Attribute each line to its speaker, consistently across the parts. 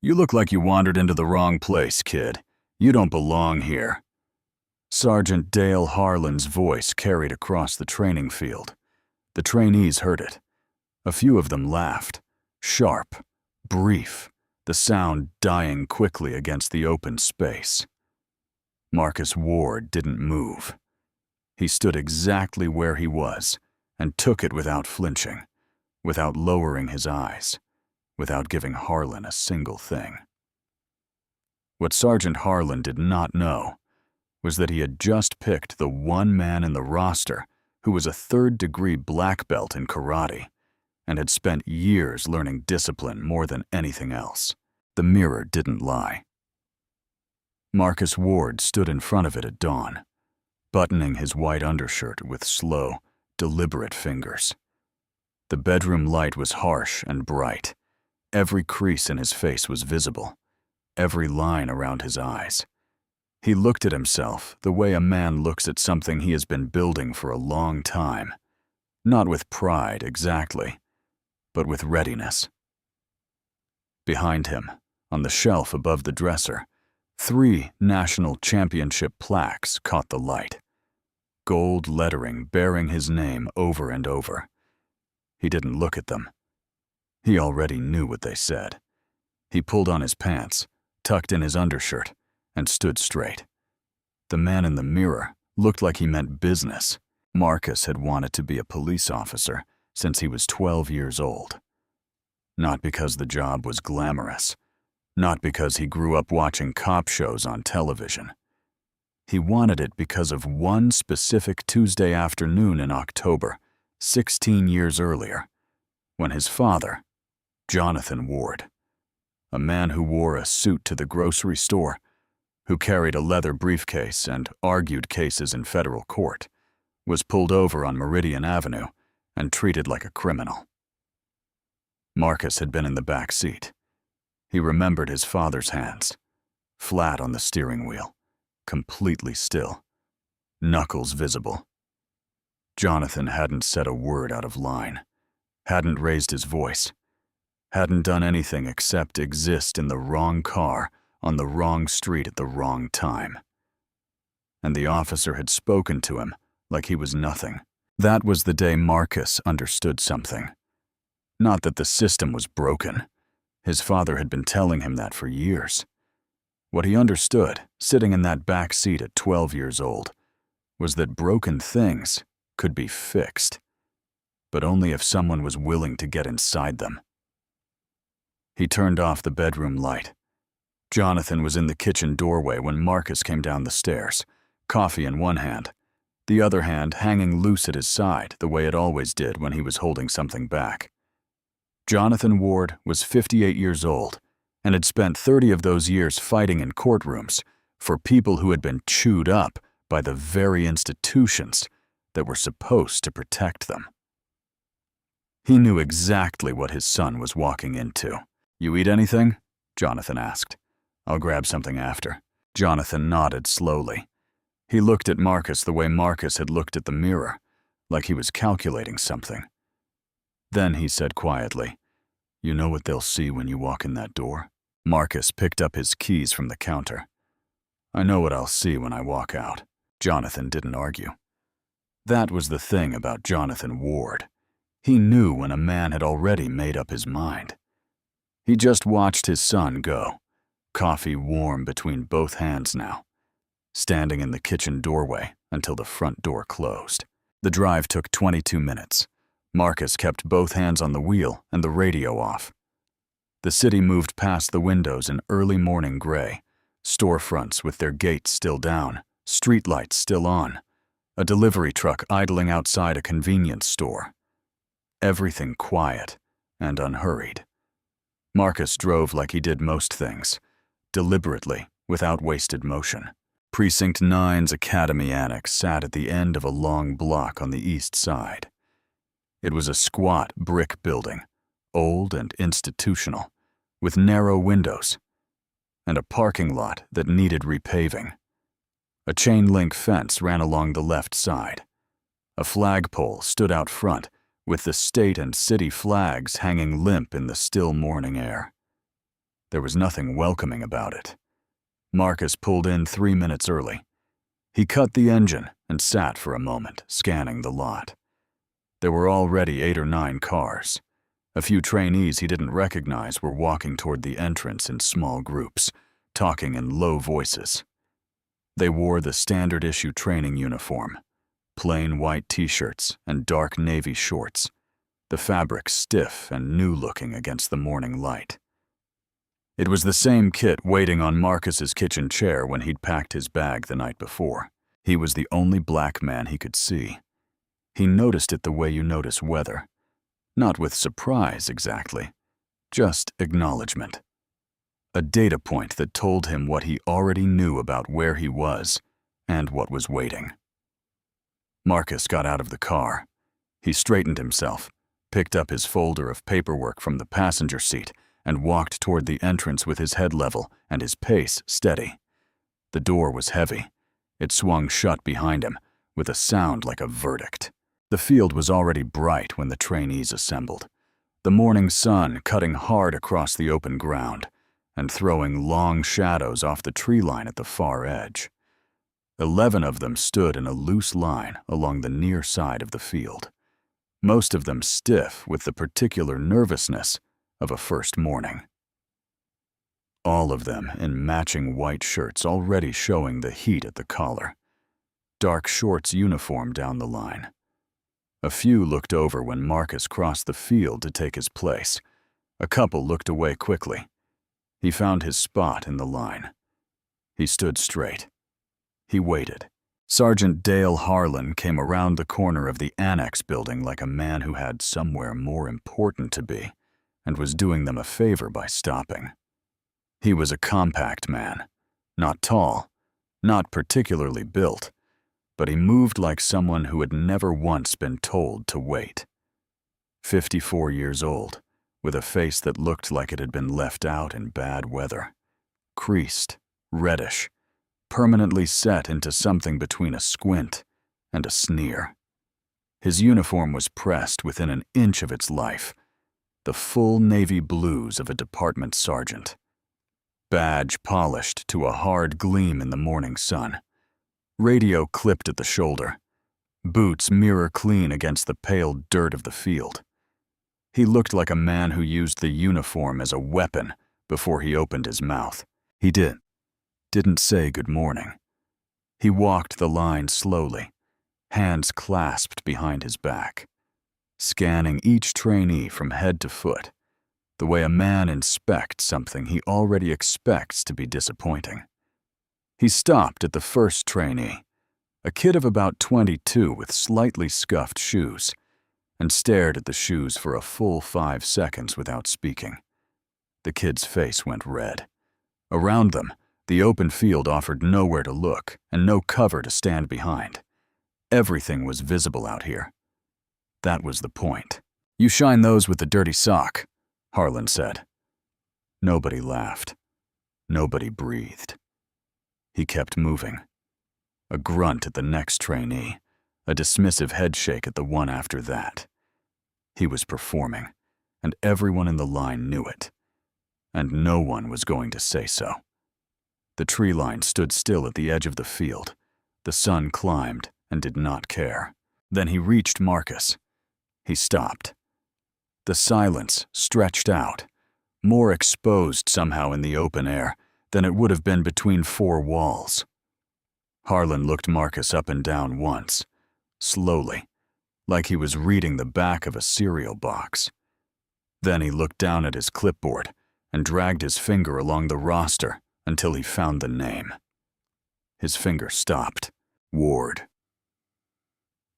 Speaker 1: "You look like you wandered into the wrong place, kid. You don't belong here." Sergeant Dale Harlan's voice carried across the training field. The trainees heard it. A few of them laughed. Sharp, brief, the sound dying quickly against the open space. Marcus Ward didn't move. He stood exactly where he was and took it without flinching, without lowering his eyes, without giving Harlan a single thing. What Sergeant Harlan did not know was that he had just picked the one man in the roster who was a third-degree black belt in karate and had spent years learning discipline more than anything else. The mirror didn't lie. Marcus Ward stood in front of it at dawn, buttoning his white undershirt with slow, deliberate fingers. The bedroom light was harsh and bright. Every crease in his face was visible, every line around his eyes. He looked at himself the way a man looks at something he has been building for a long time, not with pride exactly, but with readiness. Behind him, on the shelf above the dresser, 3 national championship plaques caught the light, gold lettering bearing his name over and over. He didn't look at them. He already knew what they said. He pulled on his pants, tucked in his undershirt, and stood straight. The man in the mirror looked like he meant business. Marcus had wanted to be a police officer since he was 12 years old. Not because the job was glamorous, not because he grew up watching cop shows on television. He wanted it because of one specific Tuesday afternoon in October, 16 years earlier, when his father, Jonathan Ward, a man who wore a suit to the grocery store, who carried a leather briefcase and argued cases in federal court, was pulled over on Meridian Avenue and treated like a criminal. Marcus had been in the back seat. He remembered his father's hands, flat on the steering wheel, completely still, knuckles visible. Jonathan hadn't said a word out of line, hadn't raised his voice, hadn't done anything except exist in the wrong car on the wrong street at the wrong time. And the officer had spoken to him like he was nothing. That was the day Marcus understood something. Not that the system was broken. His father had been telling him that for years. What he understood, sitting in that back seat at 12 years old, was that broken things could be fixed, but only if someone was willing to get inside them. He turned off the bedroom light. Jonathan was in the kitchen doorway when Marcus came down the stairs, coffee in one hand, the other hand hanging loose at his side the way it always did when he was holding something back. Jonathan Ward was 58 years old and had spent 30 of those years fighting in courtrooms for people who had been chewed up by the very institutions that were supposed to protect them. He knew exactly what his son was walking into. "You eat anything?" Jonathan asked. "I'll grab something after." Jonathan nodded slowly. He looked at Marcus the way Marcus had looked at the mirror, like he was calculating something. Then he said quietly, "You know what they'll see when you walk in that door?" Marcus picked up his keys from the counter. "I know what I'll see when I walk out." Jonathan didn't argue. That was the thing about Jonathan Ward. He knew when a man had already made up his mind. He just watched his son go, coffee warm between both hands now, standing in the kitchen doorway until the front door closed. The drive took 22 minutes. Marcus kept both hands on the wheel and the radio off. The city moved past the windows in early morning gray, storefronts with their gates still down, streetlights still on, a delivery truck idling outside a convenience store. Everything quiet and unhurried. Marcus drove like he did most things, deliberately, without wasted motion. Precinct 9's Academy Annex sat at the end of a long block on the east side. It was a squat brick building, old and institutional, with narrow windows, and a parking lot that needed repaving. A chain-link fence ran along the left side. A flagpole stood out front, with the state and city flags hanging limp in the still morning air. There was nothing welcoming about it. Marcus pulled in 3 minutes early. He cut the engine and sat for a moment, scanning the lot. There were already 8 or 9 cars. A few trainees he didn't recognize were walking toward the entrance in small groups, talking in low voices. They wore the standard-issue training uniform, plain white t-shirts and dark navy shorts, the fabric stiff and new-looking against the morning light. It was the same kit waiting on Marcus's kitchen chair when he'd packed his bag the night before. He was the only black man he could see. He noticed it the way you notice weather. Not with surprise, exactly. Just acknowledgement. A data point that told him what he already knew about where he was and what was waiting. Marcus got out of the car. He straightened himself, picked up his folder of paperwork from the passenger seat, and walked toward the entrance with his head level and his pace steady. The door was heavy. It swung shut behind him, with a sound like a verdict. The field was already bright when the trainees assembled, the morning sun cutting hard across the open ground and throwing long shadows off the tree line at the far edge. 11 of them stood in a loose line along the near side of the field, most of them stiff with the particular nervousness of a first morning. All of them in matching white shirts already showing the heat at the collar, dark shorts uniform down the line. A few looked over when Marcus crossed the field to take his place. A couple looked away quickly. He found his spot in the line. He stood straight. He waited. Sergeant Dale Harlan came around the corner of the annex building like a man who had somewhere more important to be and was doing them a favor by stopping. He was a compact man, not tall, not particularly built, but he moved like someone who had never once been told to wait. 54 years old, with a face that looked like it had been left out in bad weather. Creased, reddish, permanently set into something between a squint and a sneer. His uniform was pressed within an inch of its life, the full navy blues of a department sergeant. Badge polished to a hard gleam in the morning sun. Radio clipped at the shoulder. Boots mirror clean against the pale dirt of the field. He looked like a man who used the uniform as a weapon before he opened his mouth. He didn't say good morning. He walked the line slowly, hands clasped behind his back, scanning each trainee from head to foot, the way a man inspects something he already expects to be disappointing. He stopped at the first trainee, a kid of about 22 with slightly scuffed shoes, and stared at the shoes for a full 5 seconds without speaking. The kid's face went red. Around them, the open field offered nowhere to look and no cover to stand behind. Everything was visible out here. That was the point. "You shine those with the dirty sock," Harlan said. Nobody laughed. Nobody breathed. He kept moving. A grunt at the next trainee, a dismissive headshake at the one after that. He was performing, and everyone in the line knew it. And no one was going to say so. The tree line stood still at the edge of the field. The sun climbed and did not care. Then he reached Marcus. He stopped. The silence stretched out, more exposed somehow in the open air than it would have been between 4 walls. Harlan looked Marcus up and down once, slowly, like he was reading the back of a cereal box. Then he looked down at his clipboard and dragged his finger along the roster until he found the name. His finger stopped. Ward.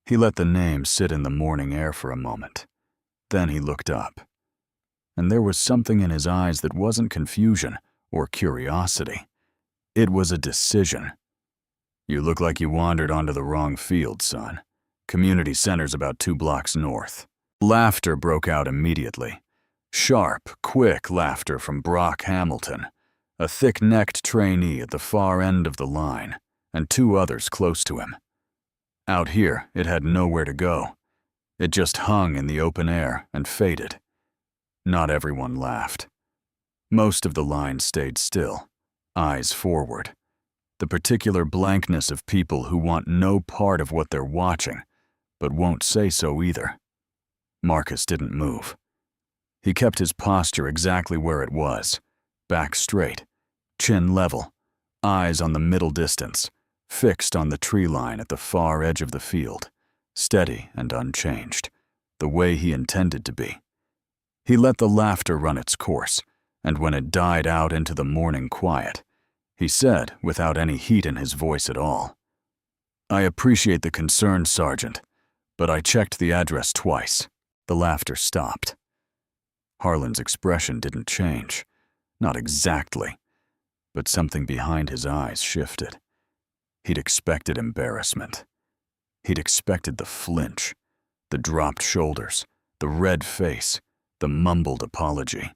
Speaker 1: He let the name sit in the morning air for a moment. Then he looked up. And there was something in his eyes that wasn't confusion or curiosity. It was a decision. "You look like you wandered onto the wrong field, son. Community center's about 2 blocks north." Laughter broke out immediately. Sharp, quick laughter from Brock Hamilton, a thick-necked trainee at the far end of the line, and 2 others close to him. Out here, it had nowhere to go. It just hung in the open air and faded. Not everyone laughed. Most of the line stayed still, eyes forward. The particular blankness of people who want no part of what they're watching, but won't say so either. Marcus didn't move. He kept his posture exactly where it was, back straight, chin level, eyes on the middle distance, fixed on the tree line at the far edge of the field, steady and unchanged, the way he intended to be. He let the laughter run its course, and when it died out into the morning quiet, he said, without any heat in his voice at all, "I appreciate the concern, Sergeant, but I checked the address twice." The laughter stopped. Harlan's expression didn't change, not exactly, but something behind his eyes shifted. He'd expected embarrassment. He'd expected the flinch, the dropped shoulders, the red face, the mumbled apology.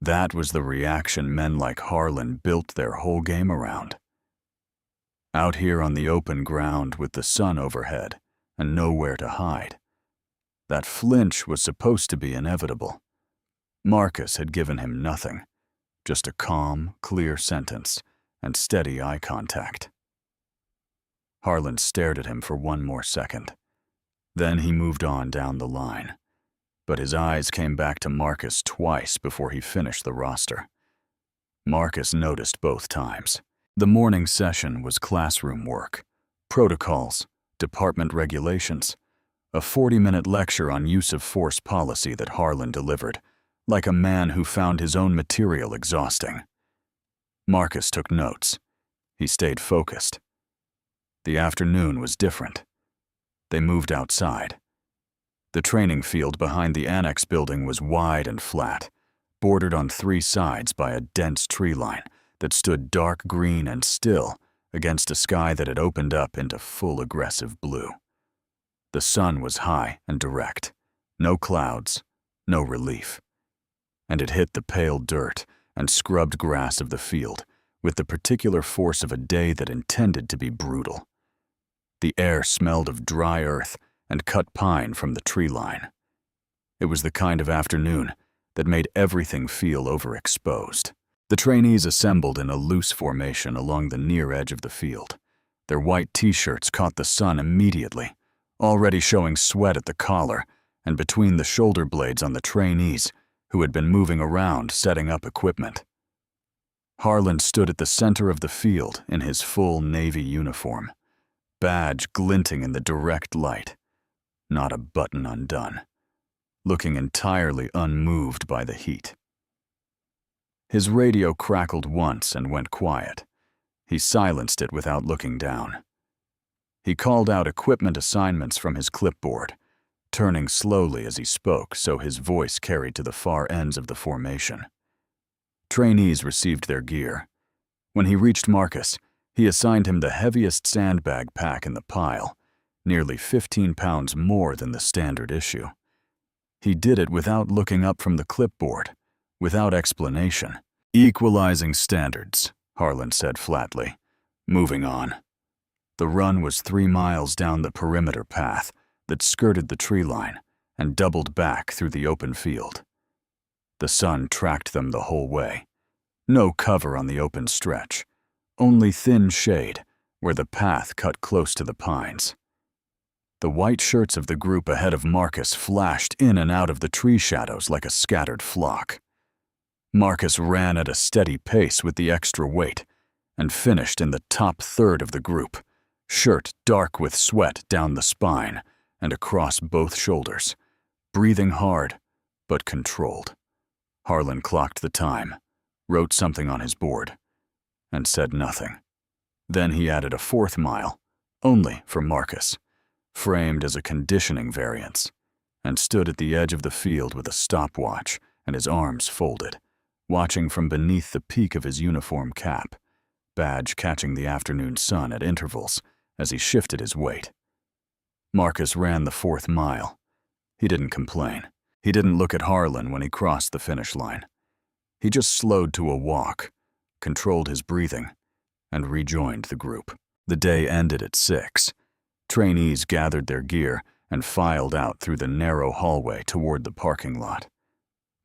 Speaker 1: That was the reaction men like Harlan built their whole game around. Out here on the open ground with the sun overhead and nowhere to hide, that flinch was supposed to be inevitable. Marcus had given him nothing, just a calm, clear sentence and steady eye contact. Harlan stared at him for one more second. Then he moved on down the line, but his eyes came back to Marcus twice before he finished the roster. Marcus noticed both times. The morning session was classroom work, protocols, department regulations, a 40-minute lecture on use of force policy that Harlan delivered, like a man who found his own material exhausting. Marcus took notes. He stayed focused. The afternoon was different. They moved outside. The training field behind the annex building was wide and flat, bordered on three sides by a dense tree line that stood dark green and still against a sky that had opened up into full aggressive blue. The sun was high and direct, no clouds, no relief. And it hit the pale dirt and scrubbed grass of the field with the particular force of a day that intended to be brutal. The air smelled of dry earth and cut pine from the tree line. It was the kind of afternoon that made everything feel overexposed. The trainees assembled in a loose formation along the near edge of the field. Their white t-shirts caught the sun immediately, already showing sweat at the collar and between the shoulder blades on the trainees who had been moving around setting up equipment. Harlan stood at the center of the field in his full Navy uniform, badge glinting in the direct light, not a button undone, looking entirely unmoved by the heat. His radio crackled once and went quiet. He silenced it without looking down. He called out equipment assignments from his clipboard, turning slowly as he spoke so his voice carried to the far ends of the formation. Trainees received their gear. When he reached Marcus, he assigned him the heaviest sandbag pack in the pile, nearly 15 pounds more than the standard issue. He did it without looking up from the clipboard, without explanation. "Equalizing standards," Harlan said flatly, moving on. The run was 3 miles down the perimeter path that skirted the tree line and doubled back through the open field. The sun tracked them the whole way. No cover on the open stretch, only thin shade where the path cut close to the pines. The white shirts of the group ahead of Marcus flashed in and out of the tree shadows like a scattered flock. Marcus ran at a steady pace with the extra weight and finished in the top third of the group, shirt dark with sweat down the spine and across both shoulders, breathing hard but controlled. Harlan clocked the time, wrote something on his board, and said nothing. Then he added a 4th mile, only for Marcus, framed as a conditioning variance, and stood at the edge of the field with a stopwatch and his arms folded, watching from beneath the peak of his uniform cap, badge catching the afternoon sun at intervals as he shifted his weight. Marcus ran the 4th mile. He didn't complain. He didn't look at Harlan when he crossed the finish line. He just slowed to a walk, controlled his breathing, and rejoined the group. The day ended at 6. Trainees gathered their gear and filed out through the narrow hallway toward the parking lot.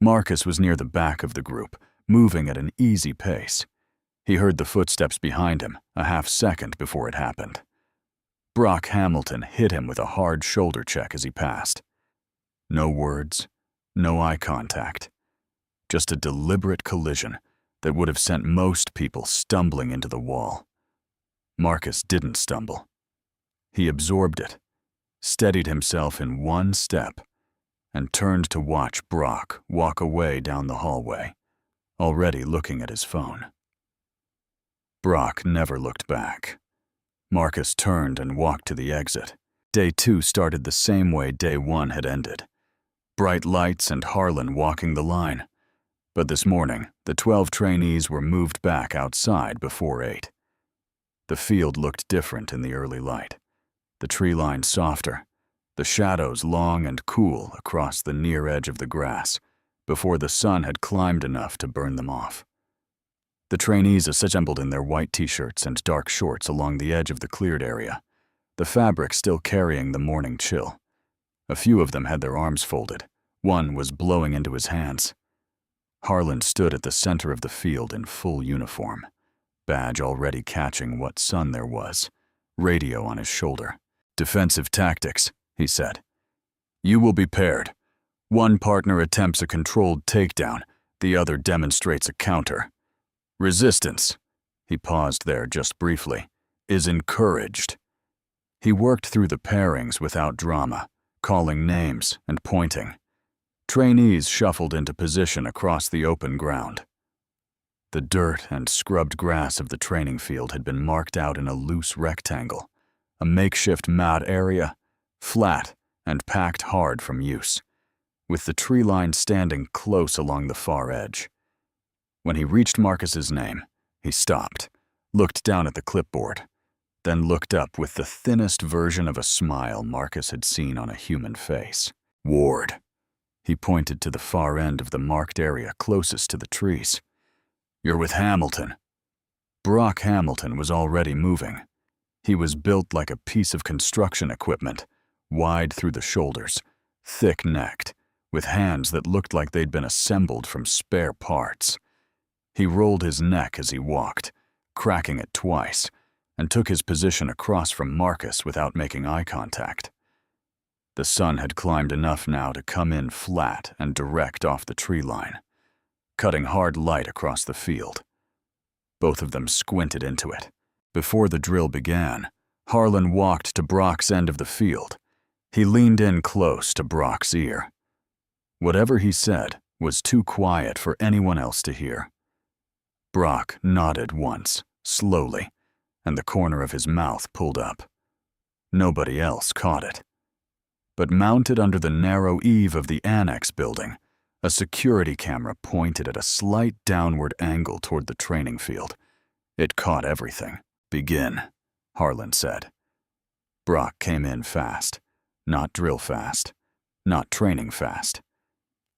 Speaker 1: Marcus was near the back of the group, moving at an easy pace. He heard the footsteps behind him a half-second before it happened. Brock Hamilton hit him with a hard shoulder check as he passed. No words, no eye contact. Just a deliberate collision that would have sent most people stumbling into the wall. Marcus didn't stumble. He absorbed it, steadied himself in one step, and turned to watch Brock walk away down the hallway, already looking at his phone. Brock never looked back. Marcus turned and walked to the exit. Day 2 started the same way Day 1 had ended. Bright lights and Harlan walking the line. But this morning, the 12 trainees were moved back outside before 8. The field looked different in the early light. The tree line softer, the shadows long and cool across the near edge of the grass before the sun had climbed enough to burn them off. The trainees assembled in their white t-shirts and dark shorts along the edge of the cleared area, the fabric still carrying the morning chill. A few of them had their arms folded. One was blowing into his hands. Harlan stood at the center of the field in full uniform, badge already catching what sun there was, radio on his shoulder. "Defensive tactics," he said. "You will be paired. One partner attempts a controlled takedown, the other demonstrates a counter. Resistance," he paused there just briefly, "is encouraged." He worked through the pairings without drama, calling names and pointing. Trainees shuffled into position across the open ground. The dirt and scrubbed grass of the training field had been marked out in a loose rectangle, a makeshift mat area, flat and packed hard from use, with the tree line standing close along the far edge. When he reached Marcus's name, he stopped, looked down at the clipboard, then looked up with the thinnest version of a smile Marcus had seen on a human face. "Ward." He pointed to the far end of the marked area closest to the trees. "You're with Hamilton." Brock Hamilton was already moving. He was built like a piece of construction equipment, wide through the shoulders, thick-necked, with hands that looked like they'd been assembled from spare parts. He rolled his neck as he walked, cracking it twice, and took his position across from Marcus without making eye contact. The sun had climbed enough now to come in flat and direct off the tree line, cutting hard light across the field. Both of them squinted into it. Before the drill began, Harlan walked to Brock's end of the field. He leaned in close to Brock's ear. Whatever he said was too quiet for anyone else to hear. Brock nodded once, slowly, and the corner of his mouth pulled up. Nobody else caught it. But mounted under the narrow eave of the annex building, a security camera pointed at a slight downward angle toward the training field. It caught everything. "Begin," Harlan said. Brock came in fast, not drill fast, not training fast.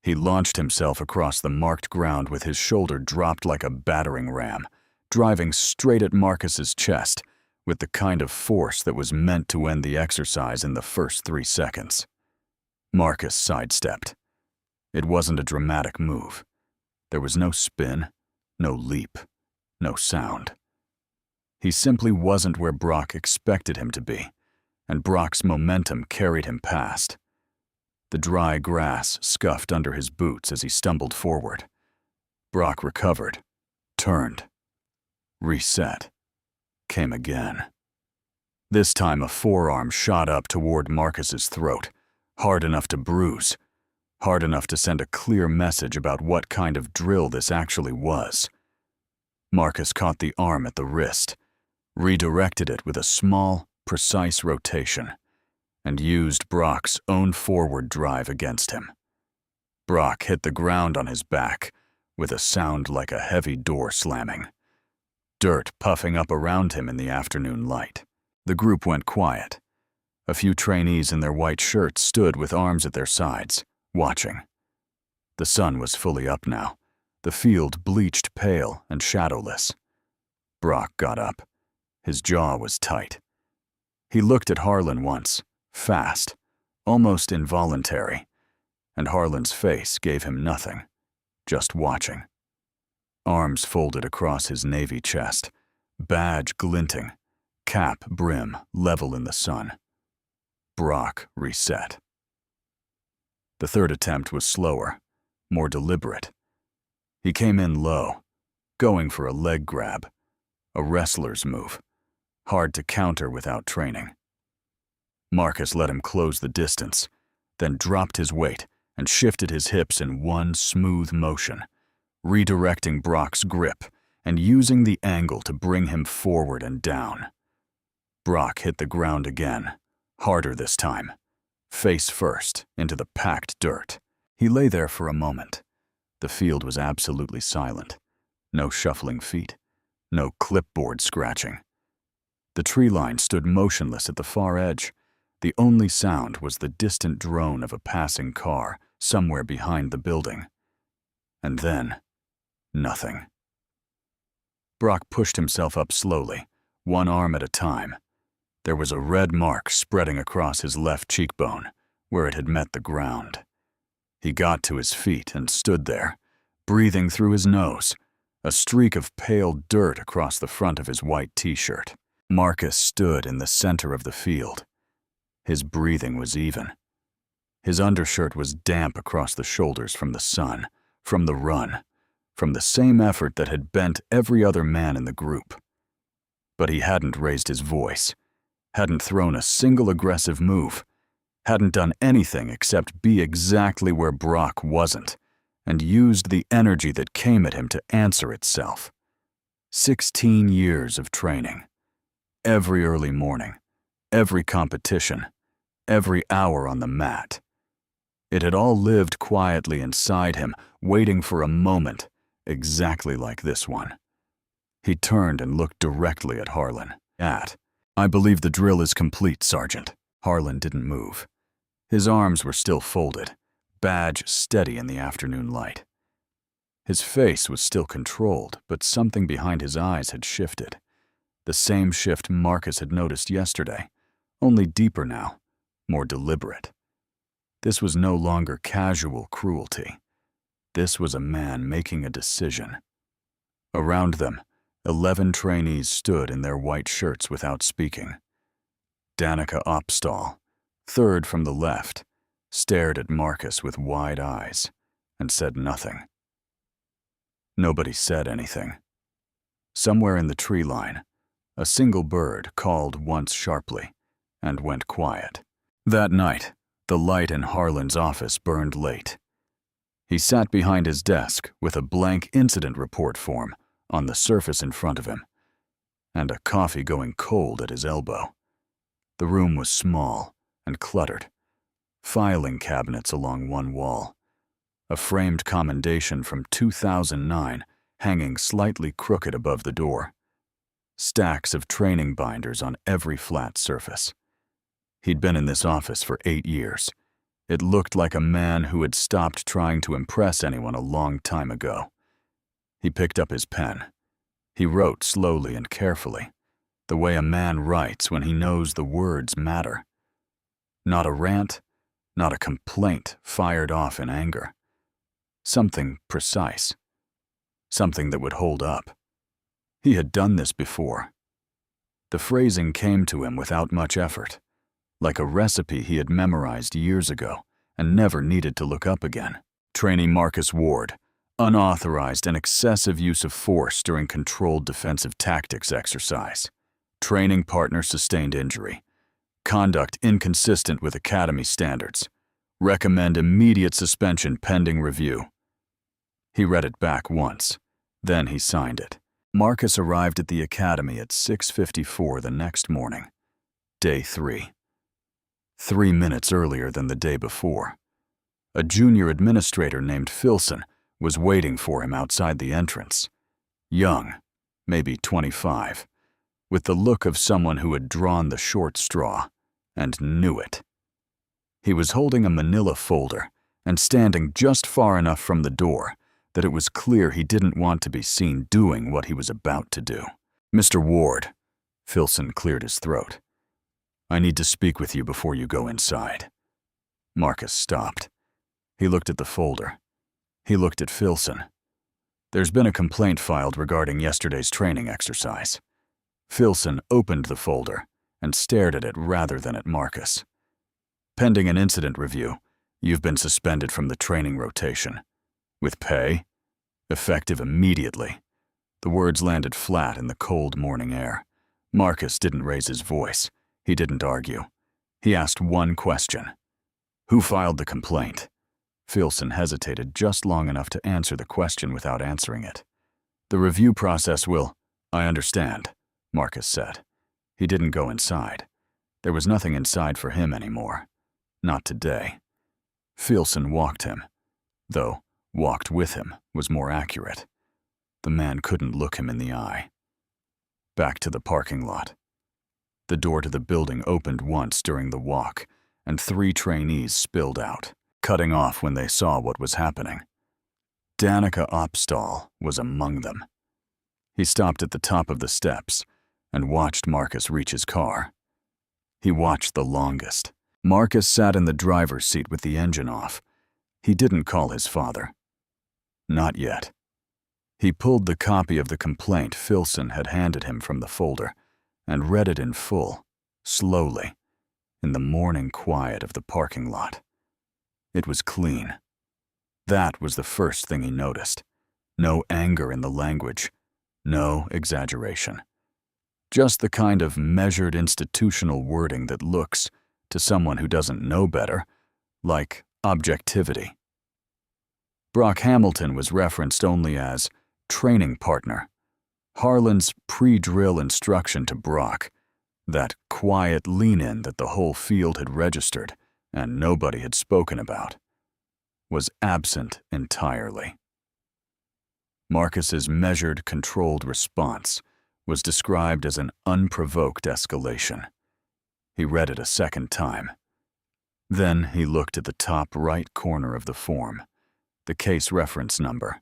Speaker 1: He launched himself across the marked ground with his shoulder dropped like a battering ram, driving straight at Marcus's chest with the kind of force that was meant to end the exercise in the first 3 seconds. Marcus sidestepped. It wasn't a dramatic move. There was no spin, no leap, no sound. He simply wasn't where Brock expected him to be, and Brock's momentum carried him past. The dry grass scuffed under his boots as he stumbled forward. Brock recovered, turned, reset, came again. This time a forearm shot up toward Marcus's throat, hard enough to bruise, hard enough to send a clear message about what kind of drill this actually was. Marcus caught the arm at the wrist, redirected it with a small, precise rotation, and used Brock's own forward drive against him. Brock hit the ground on his back with a sound like a heavy door slamming, dirt puffing up around him in the afternoon light. The group went quiet. A few trainees in their white shirts stood with arms at their sides, watching. The sun was fully up now, the field bleached pale and shadowless. Brock got up. His jaw was tight. He looked at Harlan once, fast, almost involuntary, and Harlan's face gave him nothing, just watching. arms folded across his navy chest, badge glinting, cap brim level in the sun. Brock reset. The third attempt was slower, more deliberate. He came in low, going for a leg grab, a wrestler's move, hard to counter without training. Marcus let him close the distance, then dropped his weight and shifted his hips in one smooth motion, redirecting Brock's grip and using the angle to bring him forward and down. Brock hit the ground again, harder this time, face first into the packed dirt. He lay there for a moment. The field was absolutely silent. No shuffling feet, no clipboard scratching. The tree line stood motionless at the far edge. The only sound was the distant drone of a passing car somewhere behind the building. And then, nothing. Brock pushed himself up slowly, one arm at a time. There was a red mark spreading across his left cheekbone, where it had met the ground. He got to his feet and stood there, breathing through his nose, a streak of pale dirt across the front of his white t-shirt. Marcus stood in the center of the field. His breathing was even. His undershirt was damp across the shoulders from the sun, from the run, from the same effort that had bent every other man in the group. But he hadn't raised his voice, hadn't thrown a single aggressive move, hadn't done anything except be exactly where Brock wasn't, and used the energy that came at him to answer itself. 16 years of training. Every early morning, every competition, every hour on the mat. It had all lived quietly inside him, waiting for a moment, exactly like this one. He turned and looked directly at Harlan. "I believe the drill is complete, Sergeant." Harlan didn't move. His arms were still folded, badge steady in the afternoon light. His face was still controlled, but something behind his eyes had shifted. The same shift Marcus had noticed yesterday, only deeper now, more deliberate. This was no longer casual cruelty. This was a man making a decision. Around them, 11 trainees stood in their white shirts without speaking. Danica Opstall, third from the left, stared at Marcus with wide eyes and said nothing. Nobody said anything. Somewhere in the tree line, a single bird called once sharply and went quiet. That night, the light in Harlan's office burned late. He sat behind his desk with a blank incident report form on the surface in front of him, and a coffee going cold at his elbow. The room was small and cluttered, filing cabinets along one wall, a framed commendation from 2009 hanging slightly crooked above the door, stacks of training binders on every flat surface. He'd been in this office for 8 years. It looked like a man who had stopped trying to impress anyone a long time ago. He picked up his pen. He wrote slowly and carefully, the way a man writes when he knows the words matter. Not a rant, not a complaint fired off in anger. Something precise. Something that would hold up. He had done this before. The phrasing came to him without much effort, like a recipe he had memorized years ago and never needed to look up again. Trainee Marcus Ward, unauthorized and excessive use of force during controlled defensive tactics exercise. Training partner sustained injury. Conduct inconsistent with academy standards. Recommend immediate suspension pending review. He read it back once, then he signed it. Marcus arrived at the academy at 6:54 the next morning, day 3. 3 minutes earlier than the day before. A junior administrator named Filson was waiting for him outside the entrance. Young, maybe 25, with the look of someone who had drawn the short straw and knew it. He was holding a manila folder and standing just far enough from the door that it was clear he didn't want to be seen doing what he was about to do. "Mr. Ward," Filson cleared his throat. "I need to speak with you before you go inside." Marcus stopped. He looked at the folder. He looked at Filson. There's been a complaint filed regarding yesterday's training exercise. Filson opened the folder and stared at it rather than at Marcus. Pending an incident review, you've been suspended from the training rotation. With pay? Effective immediately. The words landed flat in the cold morning air. Marcus didn't raise his voice. He didn't argue. He asked one question. Who filed the complaint? Filson hesitated just long enough to answer the question without answering it. The review process will— I understand, Marcus said. He didn't go inside. There was nothing inside for him anymore. Not today. Filson walked him, though walked with him was more accurate. The man couldn't look him in the eye. Back to the parking lot. The door to the building opened once during the walk, and 3 trainees spilled out, cutting off when they saw what was happening. Danica Opstall was among them. He stopped at the top of the steps and watched Marcus reach his car. He watched the longest. Marcus sat in the driver's seat with the engine off. He didn't call his father. Not yet. He pulled the copy of the complaint Filson had handed him from the folder and read it in full, slowly, in the morning quiet of the parking lot. It was clean. That was the first thing he noticed. No anger in the language, no exaggeration. Just the kind of measured institutional wording that looks, to someone who doesn't know better, like objectivity. Brock Hamilton was referenced only as training partner. Harlan's pre-drill instruction to Brock, that quiet lean-in that the whole field had registered and nobody had spoken about, was absent entirely. Marcus's measured, controlled response was described as an unprovoked escalation. He read it a second time. Then he looked at the top right corner of the form, the case reference number.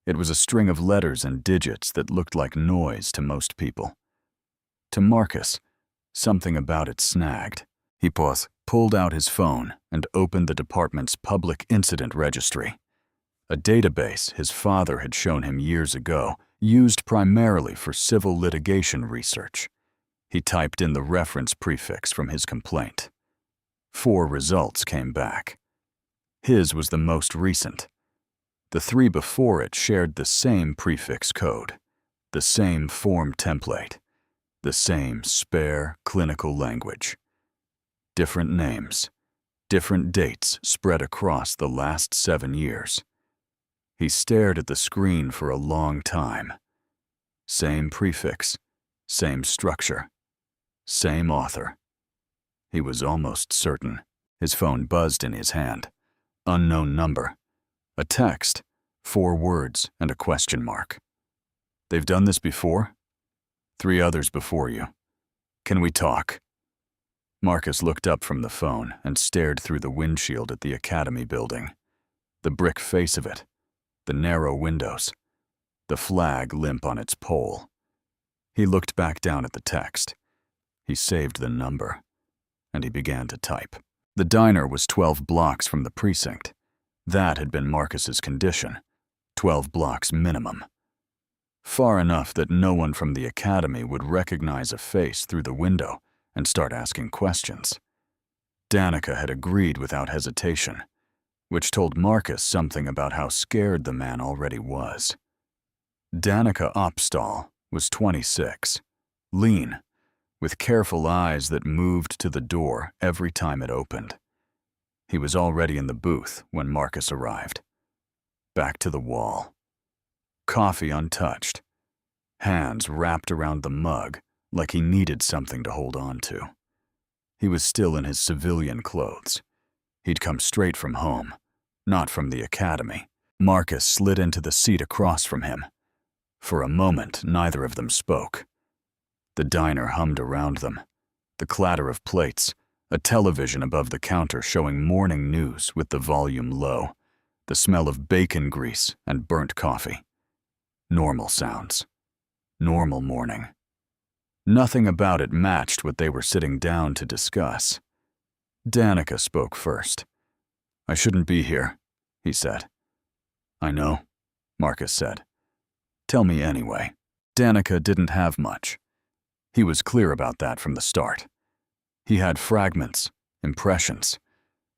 Speaker 1: It was a string of letters and digits that looked like noise to most people. To Marcus, something about it snagged. He pulled out his phone and opened the department's public incident registry, a database his father had shown him years ago, used primarily for civil litigation research. He typed in the reference prefix from his complaint. 4 results came back. His was the most recent. The 3 before it shared the same prefix code, the same form template, the same spare clinical language. Different names, different dates spread across the last 7 years. He stared at the screen for a long time. Same prefix, same structure, same author. He was almost certain. His phone buzzed in his hand. Unknown number. A text, 4 words and a question mark. They've done this before? 3 others before you. Can we talk? Marcus looked up from the phone and stared through the windshield at the academy building. The brick face of it, the narrow windows, the flag limp on its pole. He looked back down at the text. He saved the number, and he began to type. The diner was 12 blocks from the precinct. That had been Marcus's condition, 12 blocks minimum. Far enough that no one from the academy would recognize a face through the window and start asking questions. Danica had agreed without hesitation, which told Marcus something about how scared the man already was. Danica Opstall was 26, lean, with careful eyes that moved to the door every time it opened. He was already in the booth when Marcus arrived. Back to the wall. Coffee untouched. Hands wrapped around the mug like he needed something to hold on to. He was still in his civilian clothes. He'd come straight from home, not from the academy. Marcus slid into the seat across from him. For a moment, neither of them spoke. The diner hummed around them. The clatter of plates, a television above the counter showing morning news with the volume low, the smell of bacon grease and burnt coffee. Normal sounds. Normal morning. Nothing about it matched what they were sitting down to discuss. Danica spoke first. "I shouldn't be here," he said. "I know," Marcus said. Tell me anyway. Danica didn't have much. He was clear about that from the start. He had fragments, impressions,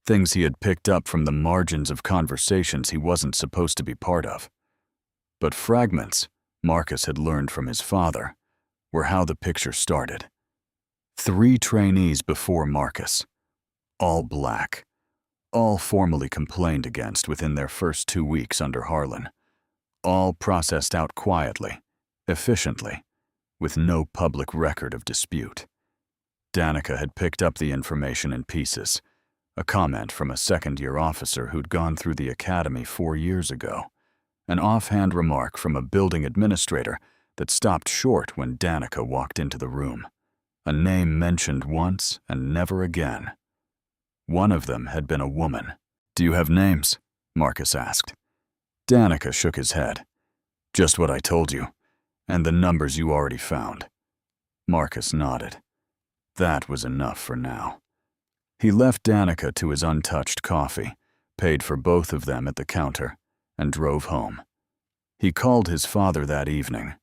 Speaker 1: things he had picked up from the margins of conversations he wasn't supposed to be part of. But fragments, Marcus had learned from his father, were how the picture started. 3 trainees before Marcus, all black, all formally complained against within their first 2 weeks under Harlan, all processed out quietly, efficiently, with no public record of dispute. Danica had picked up the information in pieces, a comment from a second-year officer who'd gone through the academy 4 years ago, an offhand remark from a building administrator that stopped short when Danica walked into the room, a name mentioned once and never again. One of them had been a woman. Do you have names? Marcus asked. Danica shook his head. Just what I told you, and the numbers you already found. Marcus nodded. That was enough for now. He left Danica to his untouched coffee, paid for both of them at the counter, and drove home. He called his father that evening.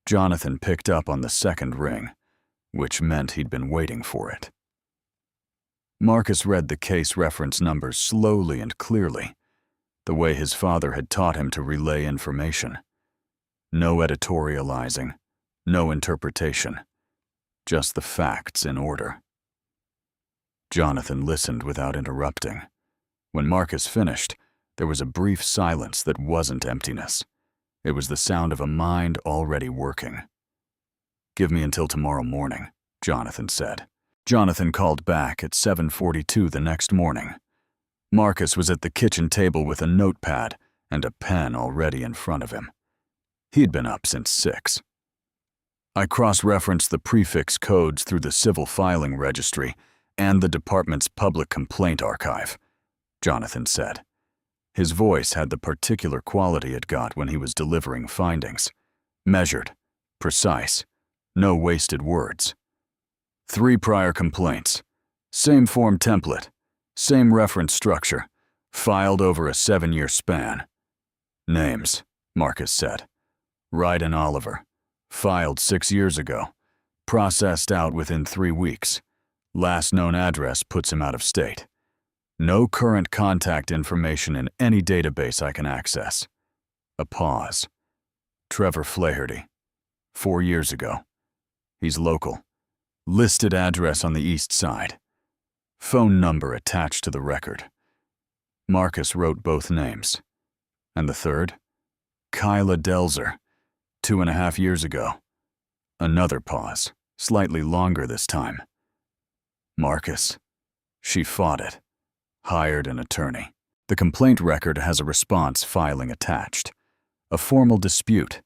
Speaker 1: Jonathan picked up on the second ring, which meant he'd been waiting for it. Marcus read the case reference numbers slowly and clearly, the way his father had taught him to relay information. No editorializing, no interpretation, just the facts in order. Jonathan listened without interrupting. When Marcus finished, there was a brief silence that wasn't emptiness. It was the sound of a mind already working. Give me until tomorrow morning, Jonathan said. Jonathan called back at 7:42 the next morning. Marcus was at the kitchen table with a notepad and a pen already in front of him. He'd been up since 6. I cross-referenced the prefix codes through the civil filing registry and the department's public complaint archive, Jonathan said. His voice had the particular quality it got when he was delivering findings. Measured, precise, no wasted words. 3 prior complaints. Same form template. Same reference structure. Filed over a 7-year span. Names, Marcus said. Ryden Oliver. Filed 6 years ago. Processed out within 3 weeks. Last known address puts him out of state. No current contact information in any database I can access. A pause. Trevor Flaherty. 4 years ago. He's local. Listed address on the east side. Phone number attached to the record. Marcus wrote both names. And the third? Kyla Delzer. 2.5 years ago. Another pause, slightly longer this time. Marcus. She fought it. Hired an attorney. The complaint record has a response filing attached. A formal dispute.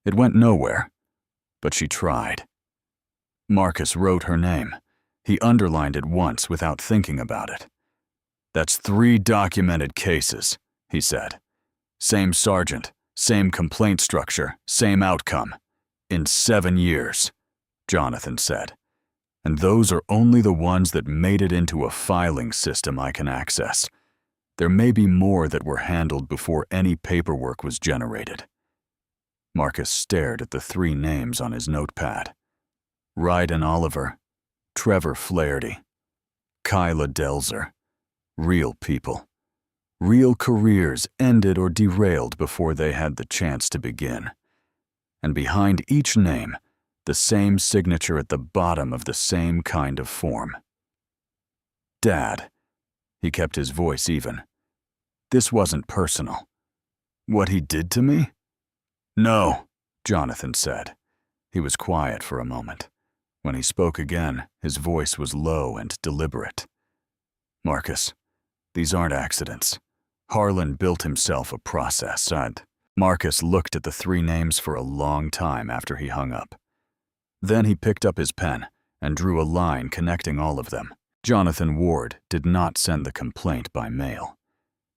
Speaker 1: It went nowhere, but she tried. Marcus wrote her name. He underlined it once without thinking about it. That's 3 documented cases, he said. Same sergeant, same complaint structure, same outcome. In 7 years, Jonathan said. And those are only the ones that made it into a filing system I can access. There may be more that were handled before any paperwork was generated. Marcus stared at the 3 names on his notepad. Ryden Oliver, Trevor Flaherty, Kyla Delzer. Real people. Real careers ended or derailed before they had the chance to begin. And behind each name, the same signature at the bottom of the same kind of form. Dad. He kept his voice even. This wasn't personal. What he did to me? No, Jonathan said. He was quiet for a moment. When he spoke again, his voice was low and deliberate. Marcus, these aren't accidents. Harlan built himself a process, and Marcus looked at the 3 names for a long time after he hung up. Then he picked up his pen and drew a line connecting all of them. Jonathan Ward did not send the complaint by mail.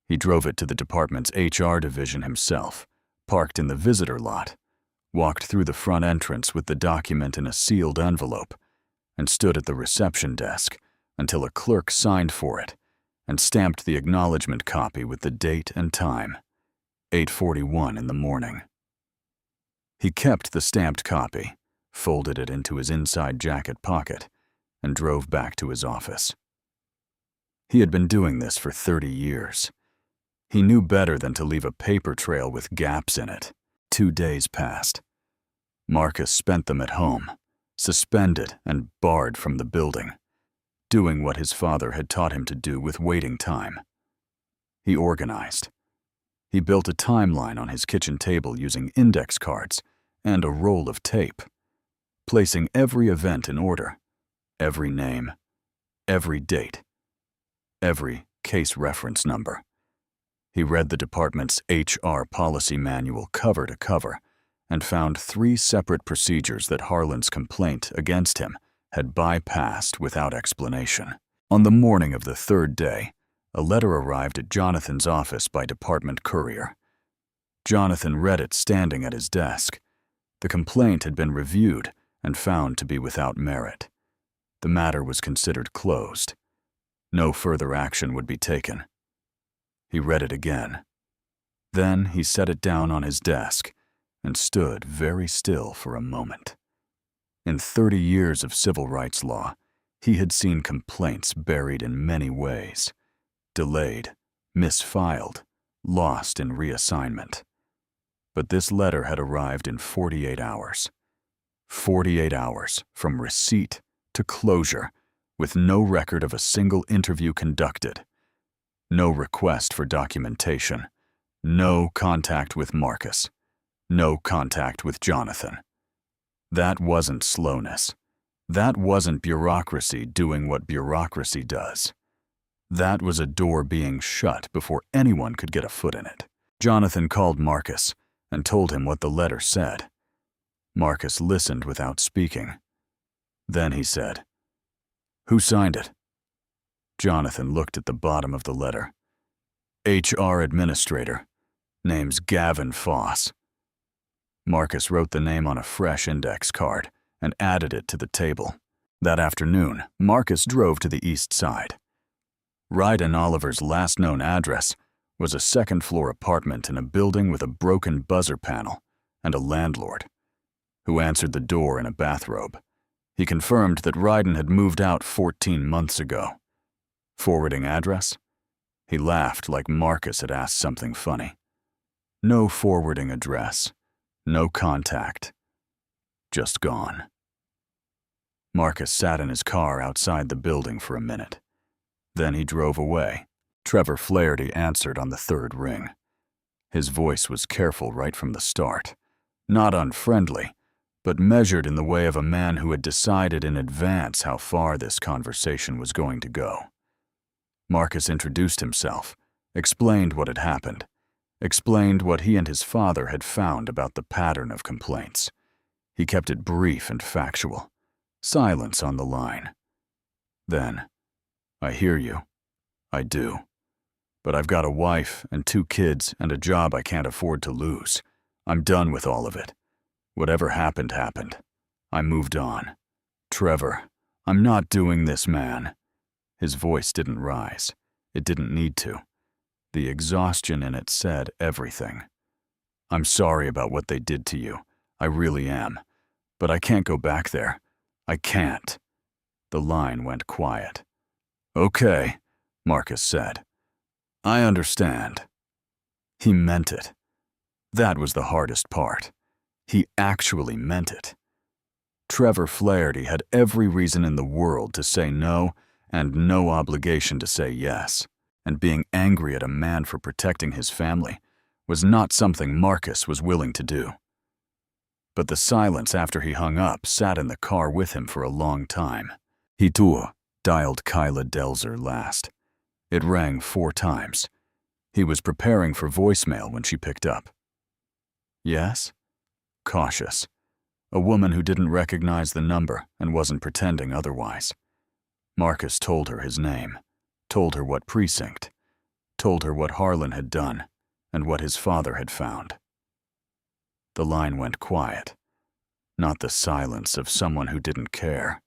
Speaker 1: He drove it to the department's HR division himself, parked in the visitor lot, walked through the front entrance with the document in a sealed envelope, and stood at the reception desk until a clerk signed for it and stamped the acknowledgement copy with the date and time. 8:41 in the morning. He kept the stamped copy, folded it into his inside jacket pocket, and drove back to his office. He had been doing this for 30 years. He knew better than to leave a paper trail with gaps in it. 2 days passed. Marcus spent them at home, suspended and barred from the building, doing what his father had taught him to do with waiting time. He organized. He built a timeline on his kitchen table using index cards and a roll of tape, placing every event in order, every name, every date, every case reference number. He read the department's HR policy manual cover to cover and found 3 separate procedures that Harlan's complaint against him had bypassed without explanation. On the morning of the 3rd day, a letter arrived at Jonathan's office by department courier. Jonathan read it standing at his desk. The complaint had been reviewed and found to be without merit. The matter was considered closed. No further action would be taken. He read it again. Then he set it down on his desk and stood very still for a moment. In 30 years of civil rights law, he had seen complaints buried in many ways, delayed, misfiled, lost in reassignment. But this letter had arrived in 48 hours. 48 hours from receipt to closure, with no record of a single interview conducted, no request for documentation, no contact with Marcus, no contact with Jonathan. That wasn't slowness. That wasn't bureaucracy doing what bureaucracy does. That was a door being shut before anyone could get a foot in it. Jonathan called Marcus and told him what the letter said. Marcus listened without speaking. Then he said, "Who signed it?" Jonathan looked at the bottom of the letter. HR Administrator. Name's Gavin Foss. Marcus wrote the name on a fresh index card and added it to the table. That afternoon, Marcus drove to the east side. Ryden Oliver's last known address was a second-floor apartment in a building with a broken buzzer panel and a landlord, who answered the door in a bathrobe. He confirmed that Ryden had moved out 14 months ago. Forwarding address? He laughed like Marcus had asked something funny. No forwarding address. No contact. Just gone. Marcus sat in his car outside the building for a minute. Then he drove away. Trevor Flaherty answered on the 3rd ring. His voice was careful right from the start. Not unfriendly, but measured in the way of a man who had decided in advance how far this conversation was going to go. Marcus introduced himself, explained what had happened, explained what he and his father had found about the pattern of complaints. He kept it brief and factual. Silence on the line. Then, "I hear you. I do. But I've got a wife and 2 kids and a job I can't afford to lose. I'm done with all of it. Whatever happened, happened. I moved on. Trevor, I'm not doing this, man." His voice didn't rise. It didn't need to. The exhaustion in it said everything. "I'm sorry about what they did to you. I really am. But I can't go back there. I can't." The line went quiet. "Okay," Marcus said. "I understand." He meant it. That was the hardest part. He actually meant it. Trevor Flaherty had every reason in the world to say no and no obligation to say yes, and being angry at a man for protecting his family was not something Marcus was willing to do. But the silence after he hung up sat in the car with him for a long time. He dialed Kyla Delzer last. It rang 4 times. He was preparing for voicemail when she picked up. "Yes?" Cautious. A woman who didn't recognize the number and wasn't pretending otherwise. Marcus told her his name, told her what precinct, told her what Harlan had done and what his father had found. The line went quiet. Not the silence of someone who didn't care.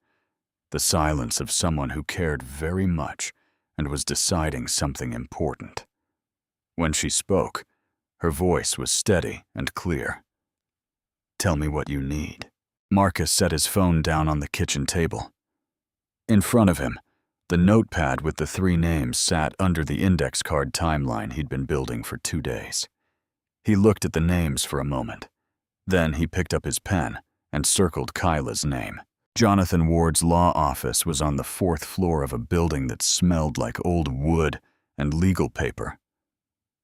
Speaker 1: The silence of someone who cared very much and was deciding something important. When she spoke, Her voice was steady and clear. "Tell me what you need." Marcus set his phone down on the kitchen table. In front of him, the notepad with the 3 names sat under the index card timeline he'd been building for 2 days. He looked at the names for a moment. Then he picked up his pen and circled Kyla's name. Jonathan Ward's law office was on the 4th floor of a building that smelled like old wood and legal paper.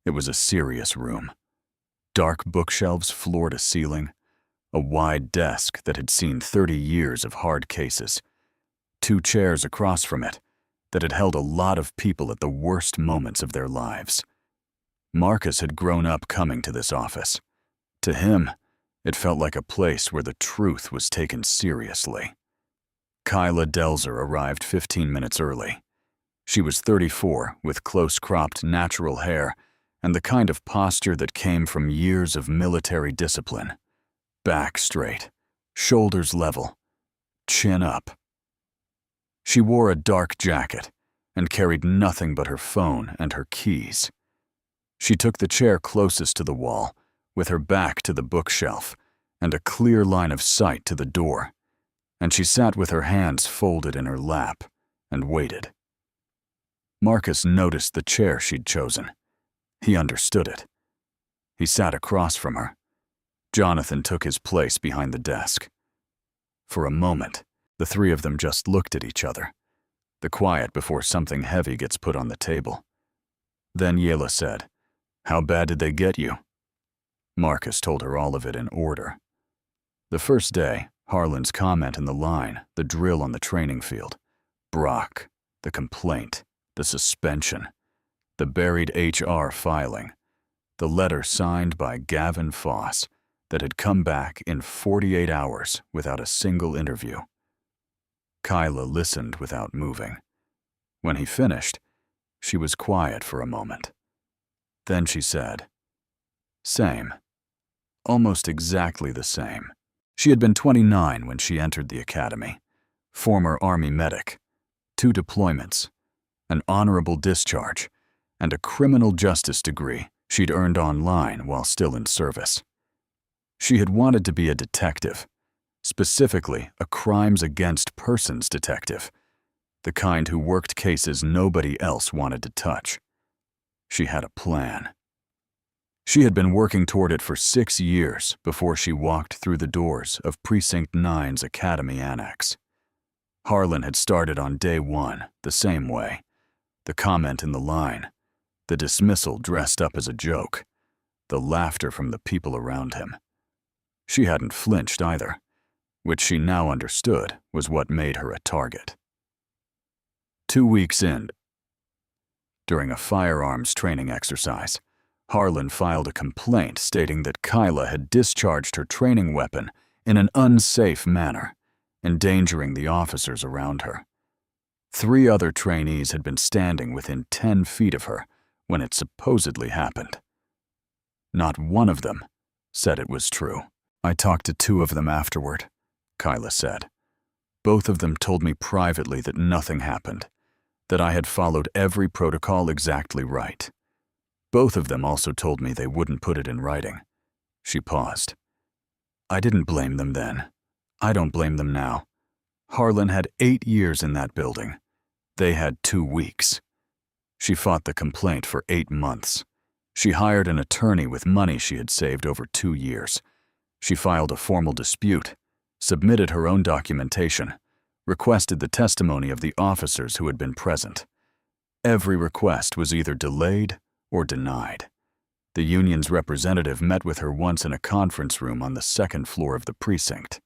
Speaker 1: It was a serious room. Dark bookshelves floor to ceiling, a wide desk that had seen 30 years of hard cases, 2 chairs across from it that had held a lot of people at the worst moments of their lives. Marcus had grown up coming to this office. To him, it felt like a place where the truth was taken seriously. Kyla Delzer arrived 15 minutes early. She was 34, with close-cropped natural hair and the kind of posture that came from years of military discipline. Back straight, shoulders level, chin up. She wore a dark jacket and carried nothing but her phone and her keys. She took the chair closest to the wall, with her back to the bookshelf and a clear line of sight to the door, and she sat with her hands folded in her lap and waited. Marcus noticed the chair she'd chosen. He understood it. He sat across from her. Jonathan took his place behind the desk. For a moment, the 3 of them just looked at each other, the quiet before something heavy gets put on the table. Then Yela said, "How bad did they get you?" Marcus told her all of it in order. The first day, Harlan's comment in the line, the drill on the training field, Brock, the complaint, the suspension, the buried HR filing, the letter signed by Gavin Foss that had come back in 48 hours without a single interview. Kyla listened without moving. When he finished, she was quiet for a moment. Then she said, "Same. Almost exactly the same." She had been 29 when she entered the academy. Former Army medic, 2 deployments, an honorable discharge, and a criminal justice degree she'd earned online while still in service. She had wanted to be a detective, specifically a crimes against persons detective, the kind who worked cases nobody else wanted to touch. She had a plan. She had been working toward it for 6 years before she walked through the doors of Precinct 9's Academy Annex. Harlan had started on day 1 the same way. The comment in the line, the dismissal dressed up as a joke, the laughter from the people around him. She hadn't flinched either, which she now understood was what made her a target. 2 weeks in, during a firearms training exercise, Harlan filed a complaint stating that Kyla had discharged her training weapon in an unsafe manner, endangering the officers around her. 3 other trainees had been standing within 10 feet of her when it supposedly happened. Not one of them said it was true. "I talked to 2 of them afterward," Kyla said. "Both of them told me privately that nothing happened, that I had followed every protocol exactly right. Both of them also told me they wouldn't put it in writing." She paused. "I didn't blame them then. I don't blame them now. Harlan had 8 years in that building. They had 2 weeks. She fought the complaint for 8 months. She hired an attorney with money she had saved over 2 years. She filed a formal dispute, submitted her own documentation, requested the testimony of the officers who had been present. Every request was either delayed or denied. The union's representative met with her once in a conference room on the 2nd floor of the precinct.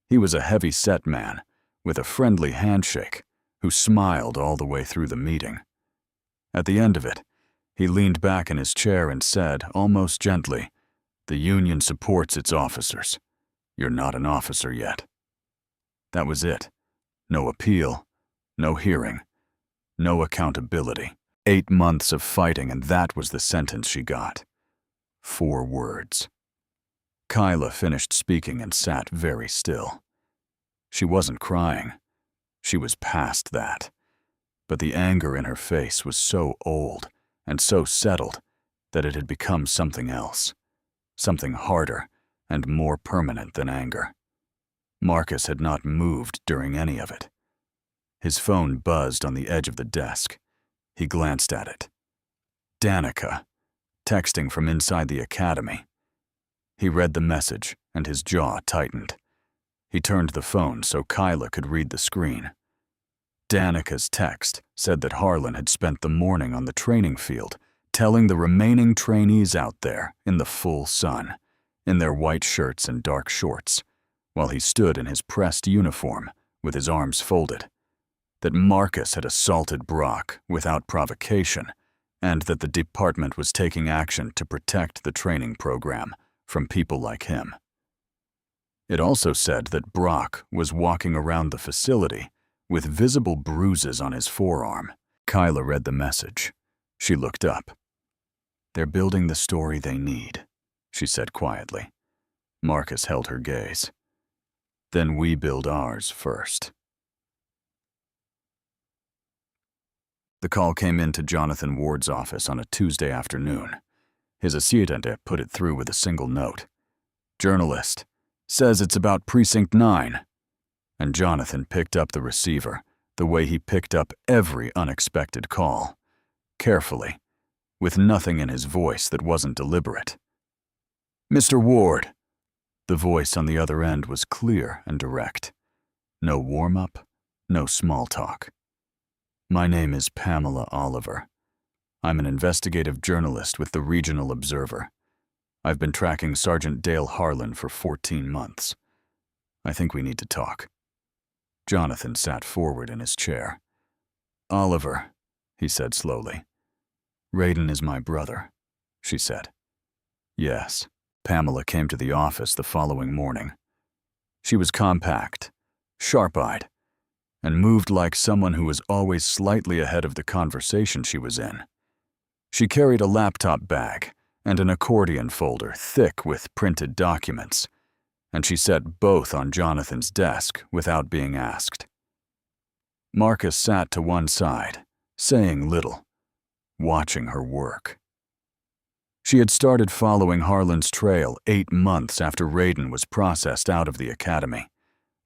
Speaker 1: He was a heavy-set man with a friendly handshake who smiled all the way through the meeting. At the end of it, he leaned back in his chair and said, almost gently, "The union supports its officers. You're not an officer yet." That was it. No appeal, no hearing, no accountability. 8 months of fighting, and that was the sentence she got. 4 words. Kyla finished speaking and sat very still. She wasn't crying. She was past that. But the anger in her face was so old and so settled, that it had become something else, something harder and more permanent than anger. Marcus had not moved during any of it. His phone buzzed on the edge of the desk. He glanced at it. Danica, texting from inside the academy. He read the message, and his jaw tightened. He turned the phone so Kyla could read the screen. Danica's text said that Harlan had spent the morning on the training field, telling the remaining trainees out there in the full sun, in their white shirts and dark shorts, while he stood in his pressed uniform with his arms folded, that Marcus had assaulted Brock without provocation, and that the department was taking action to protect the training program from people like him. It also said that Brock was walking around the facility with visible bruises on his forearm. Kyla read the message. She looked up. "They're building the story they need," she said quietly. Marcus held her gaze. "Then we build ours first." The call came into Jonathan Ward's office on a Tuesday afternoon. His assistante put it through with a single note. "Journalist. Says it's about Precinct 9. And Jonathan picked up the receiver, the way he picked up every unexpected call. Carefully, with nothing in his voice that wasn't deliberate. "Mr. Ward." The voice on the other end was clear and direct. No warm-up, no small talk. "My name is Pamela Oliver. I'm an investigative journalist with the Regional Observer. I've been tracking Sergeant Dale Harlan for 14 months. I think we need to talk." Jonathan sat forward in his chair. "Oliver," he said slowly. "Raiden is my brother," she said. "Yes." Pamela came to the office the following morning. She was compact, sharp-eyed, and moved like someone who was always slightly ahead of the conversation she was in. She carried a laptop bag and an accordion folder thick with printed documents, and she set both on Jonathan's desk without being asked. Marcus sat to one side, saying little, watching her work. She had started following Harlan's trail 8 months after Raiden was processed out of the academy,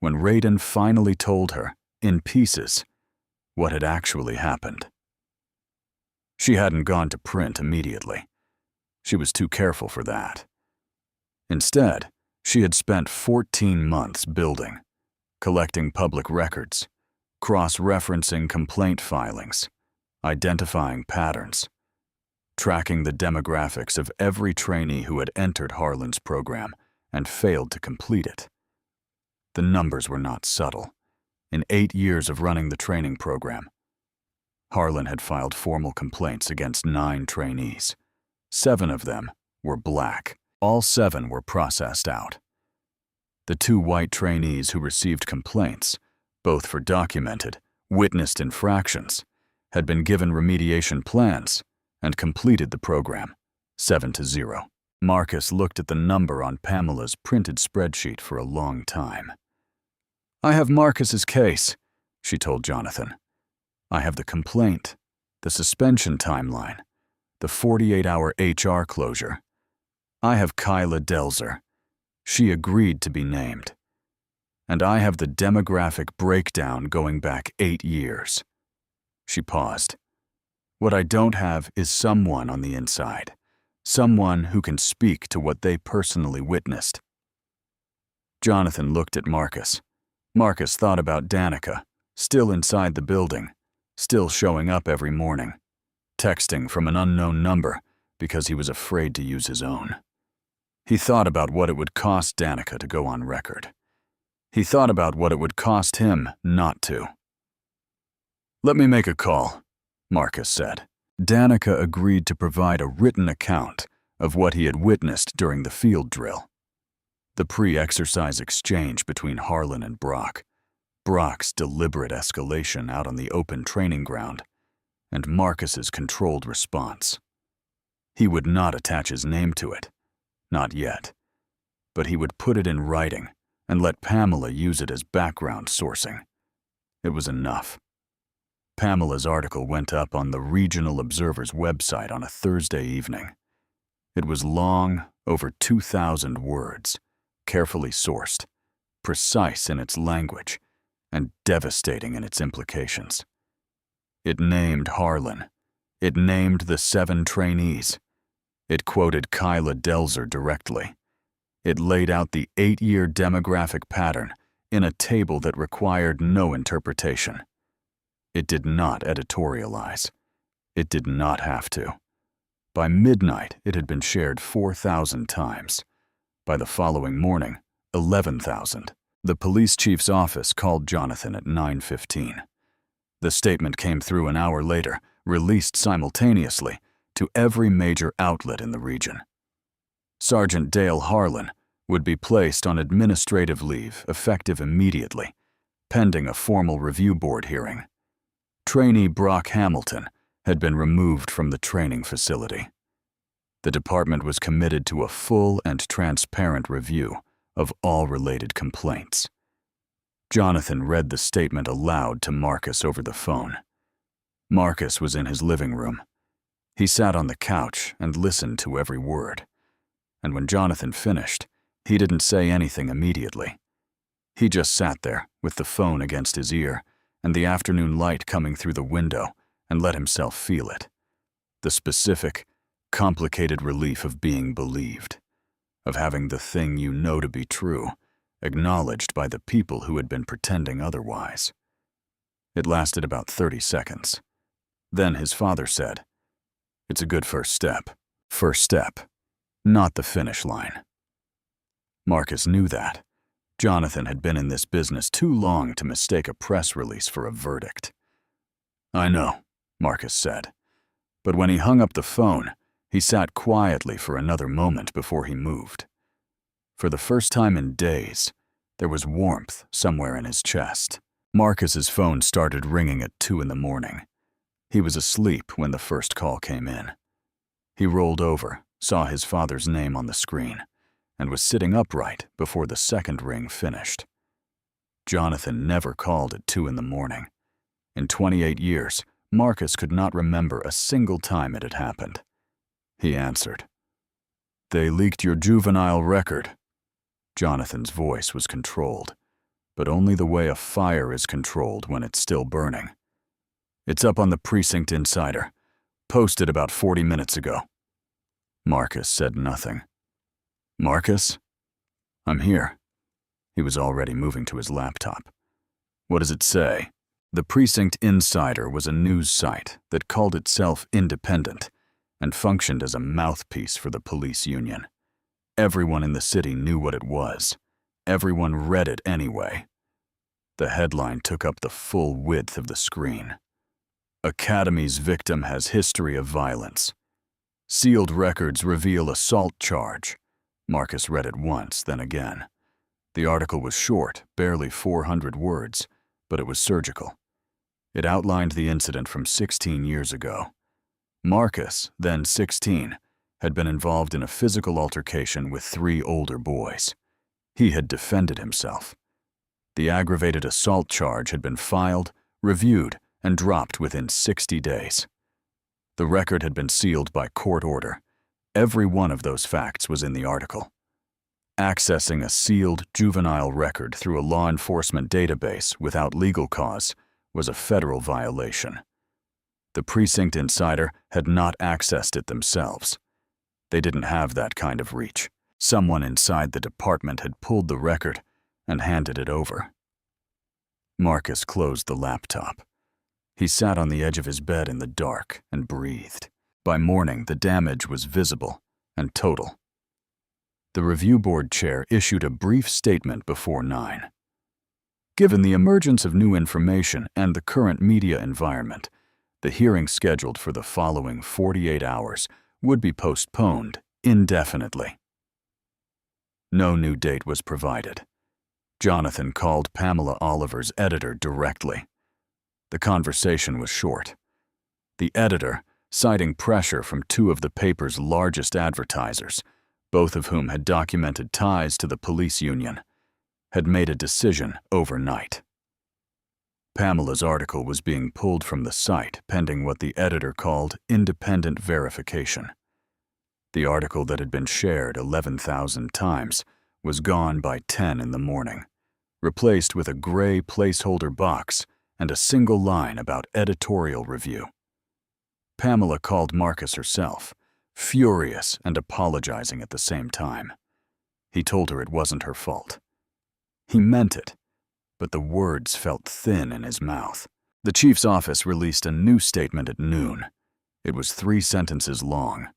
Speaker 1: when Raiden finally told her, in pieces, what had actually happened. She hadn't gone to print immediately. She was too careful for that. Instead, she had spent 14 months building, collecting public records, cross-referencing complaint filings, identifying patterns, tracking the demographics of every trainee who had entered Harlan's program and failed to complete it. The numbers were not subtle. In 8 years of running the training program, Harlan had filed formal complaints against 9 trainees. 7 of them were black. All 7 were processed out. The 2 white trainees who received complaints, both for documented, witnessed infractions, had been given remediation plans and completed the program, 7-0. Marcus looked at the number on Pamela's printed spreadsheet for a long time. "I have Marcus's case," she told Jonathan. "I have the complaint, the suspension timeline, the 48-hour HR closure. I have Kyla Delzer. She agreed to be named. And I have the demographic breakdown going back 8 years." She paused. "What I don't have is someone on the inside, someone who can speak to what they personally witnessed." Jonathan looked at Marcus. Marcus thought about Danica, still inside the building, still showing up every morning, texting from an unknown number because he was afraid to use his own. He thought about what it would cost Danica to go on record. He thought about what it would cost him not to. "Let me make a call," Marcus said. Danica agreed to provide a written account of what he had witnessed during the field drill. The pre-exercise exchange between Harlan and Brock, Brock's deliberate escalation out on the open training ground, and Marcus's controlled response. He would not attach his name to it, not yet, but he would put it in writing and let Pamela use it as background sourcing. It was enough. Pamela's article went up on the Regional Observer's website on a Thursday evening. It was long, over 2,000 words, carefully sourced, precise in its language, and devastating in its implications. It named Harlan. It named the 7 trainees. It quoted Kyla Delzer directly. It laid out the 8-year demographic pattern in a table that required no interpretation. It did not editorialize. It did not have to. By midnight, it had been shared 4,000 times. By the following morning, 11,000. The police chief's office called Jonathan at 9:15. The statement came through an hour later, released simultaneously to every major outlet in the region. Sergeant Dale Harlan would be placed on administrative leave effective immediately, pending a formal review board hearing. Trainee Brock Hamilton had been removed from the training facility. The department was committed to a full and transparent review of all related complaints. Jonathan read the statement aloud to Marcus over the phone. Marcus was in his living room. He sat on the couch and listened to every word. And when Jonathan finished, he didn't say anything immediately. He just sat there with the phone against his ear and the afternoon light coming through the window and let himself feel it. The specific, complicated relief of being believed, of having the thing you know to be true acknowledged by the people who had been pretending otherwise. It lasted about 30 seconds. Then his father said, "It's a good first step. First step, not the finish line." Marcus knew that. Jonathan had been in this business too long to mistake a press release for a verdict. "I know," Marcus said. But when he hung up the phone, he sat quietly for another moment before he moved. For the first time in days, there was warmth somewhere in his chest. Marcus's phone started ringing at 2 in the morning. He was asleep when the first call came in. He rolled over, saw his father's name on the screen, and was sitting upright before the second ring finished. Jonathan never called at 2 in the morning. In 28 years, Marcus could not remember a single time it had happened. He answered. "They leaked your juvenile record." Jonathan's voice was controlled, but only the way a fire is controlled when it's still burning. "It's up on the Precinct Insider. Posted about 40 minutes ago." Marcus said nothing. "Marcus? I'm here." He was already moving to his laptop. "What does it say?" The Precinct Insider was a news site that called itself independent and functioned as a mouthpiece for the police union. Everyone in the city knew what it was. Everyone read it anyway. The headline took up the full width of the screen. "Academy's victim has history of violence. Sealed records reveal assault charge." Marcus read it once, then again. The article was short, barely 400 words, but it was surgical. It outlined the incident from 16 years ago. Marcus, then 16, had been involved in a physical altercation with 3 older boys. He had defended himself. The aggravated assault charge had been filed, reviewed, and dropped within 60 days. The record had been sealed by court order. Every one of those facts was in the article. Accessing a sealed juvenile record through a law enforcement database without legal cause was a federal violation. The Precinct Insider had not accessed it themselves. They didn't have that kind of reach. Someone inside the department had pulled the record and handed it over. Marcus closed the laptop. He sat on the edge of his bed in the dark and breathed. By morning, the damage was visible and total. The review board chair issued a brief statement before 9. Given the emergence of new information and the current media environment, the hearing scheduled for the following 48 hours would be postponed indefinitely. No new date was provided. Jonathan called Pamela Oliver's editor directly. The conversation was short. The editor, citing pressure from 2 of the paper's largest advertisers, both of whom had documented ties to the police union, had made a decision overnight. Pamela's article was being pulled from the site pending what the editor called independent verification. The article that had been shared 11,000 times was gone by 10 in the morning, replaced with a gray placeholder box and a single line about editorial review. Pamela called Marcus herself, furious and apologizing at the same time. He told her it wasn't her fault. He meant it, but the words felt thin in his mouth. The chief's office released a new statement at noon. It was 3 sentences long.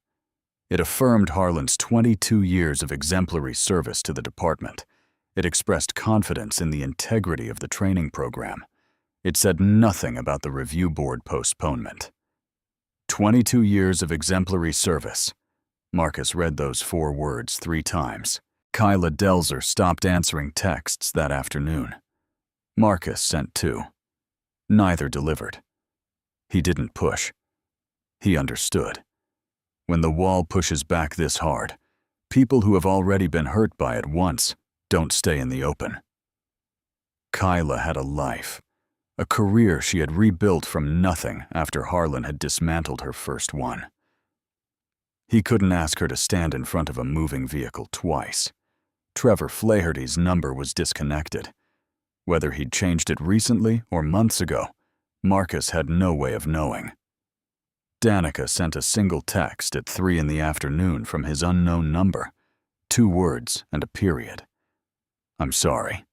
Speaker 1: It affirmed Harlan's 22 years of exemplary service to the department. It expressed confidence in the integrity of the training program. It said nothing about the review board postponement. 22 years of exemplary service. Marcus read those 4 words 3 times. Kyla Delzer stopped answering texts that afternoon. Marcus sent 2. Neither delivered. He didn't push. He understood. When the wall pushes back this hard, people who have already been hurt by it once don't stay in the open. Kyla had a life, a career she had rebuilt from nothing after Harlan had dismantled her first one. He couldn't ask her to stand in front of a moving vehicle twice. Trevor Flaherty's number was disconnected. Whether he'd changed it recently or months ago, Marcus had no way of knowing. Danica sent a single text at 3 in the afternoon from his unknown number. 2 words and a period. "I'm sorry."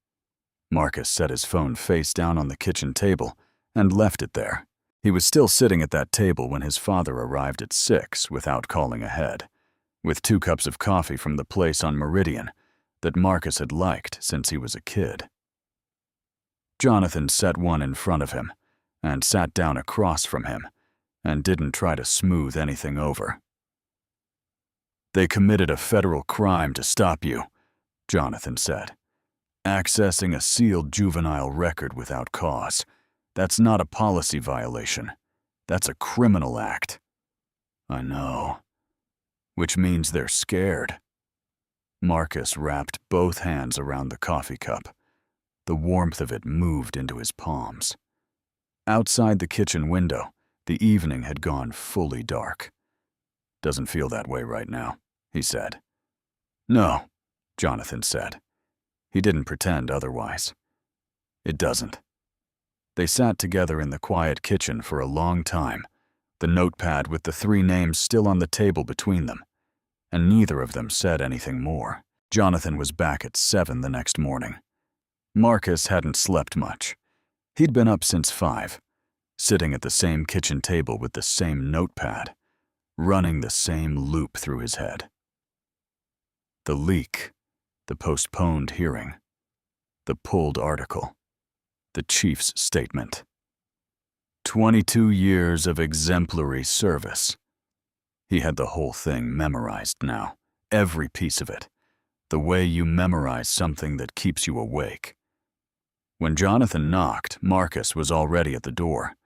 Speaker 1: Marcus set his phone face down on the kitchen table and left it there. He was still sitting at that table when his father arrived at 6 without calling ahead, with 2 cups of coffee from the place on Meridian that Marcus had liked since he was a kid. Jonathan set one in front of him and sat down across from him and didn't try to smooth anything over. "They committed a federal crime to stop you," Jonathan said. "Accessing a sealed juvenile record without cause. That's not a policy violation. That's a criminal act." "I know." "Which means they're scared." Marcus wrapped both hands around the coffee cup. The warmth of it moved into his palms. Outside the kitchen window, the evening had gone fully dark. "Doesn't feel that way right now," he said. "No," Jonathan said. He didn't pretend otherwise. "It doesn't." They sat together in the quiet kitchen for a long time, the notepad with the 3 names still on the table between them, and neither of them said anything more. Jonathan was back at 7 the next morning. Marcus hadn't slept much. He'd been up since 5, sitting at the same kitchen table with the same notepad, running the same loop through his head. The leak, the postponed hearing, the pulled article, the chief's statement. 22 years of exemplary service. He had the whole thing memorized now, every piece of it, the way you memorize something that keeps you awake. When Jonathan knocked, Marcus was already at the door.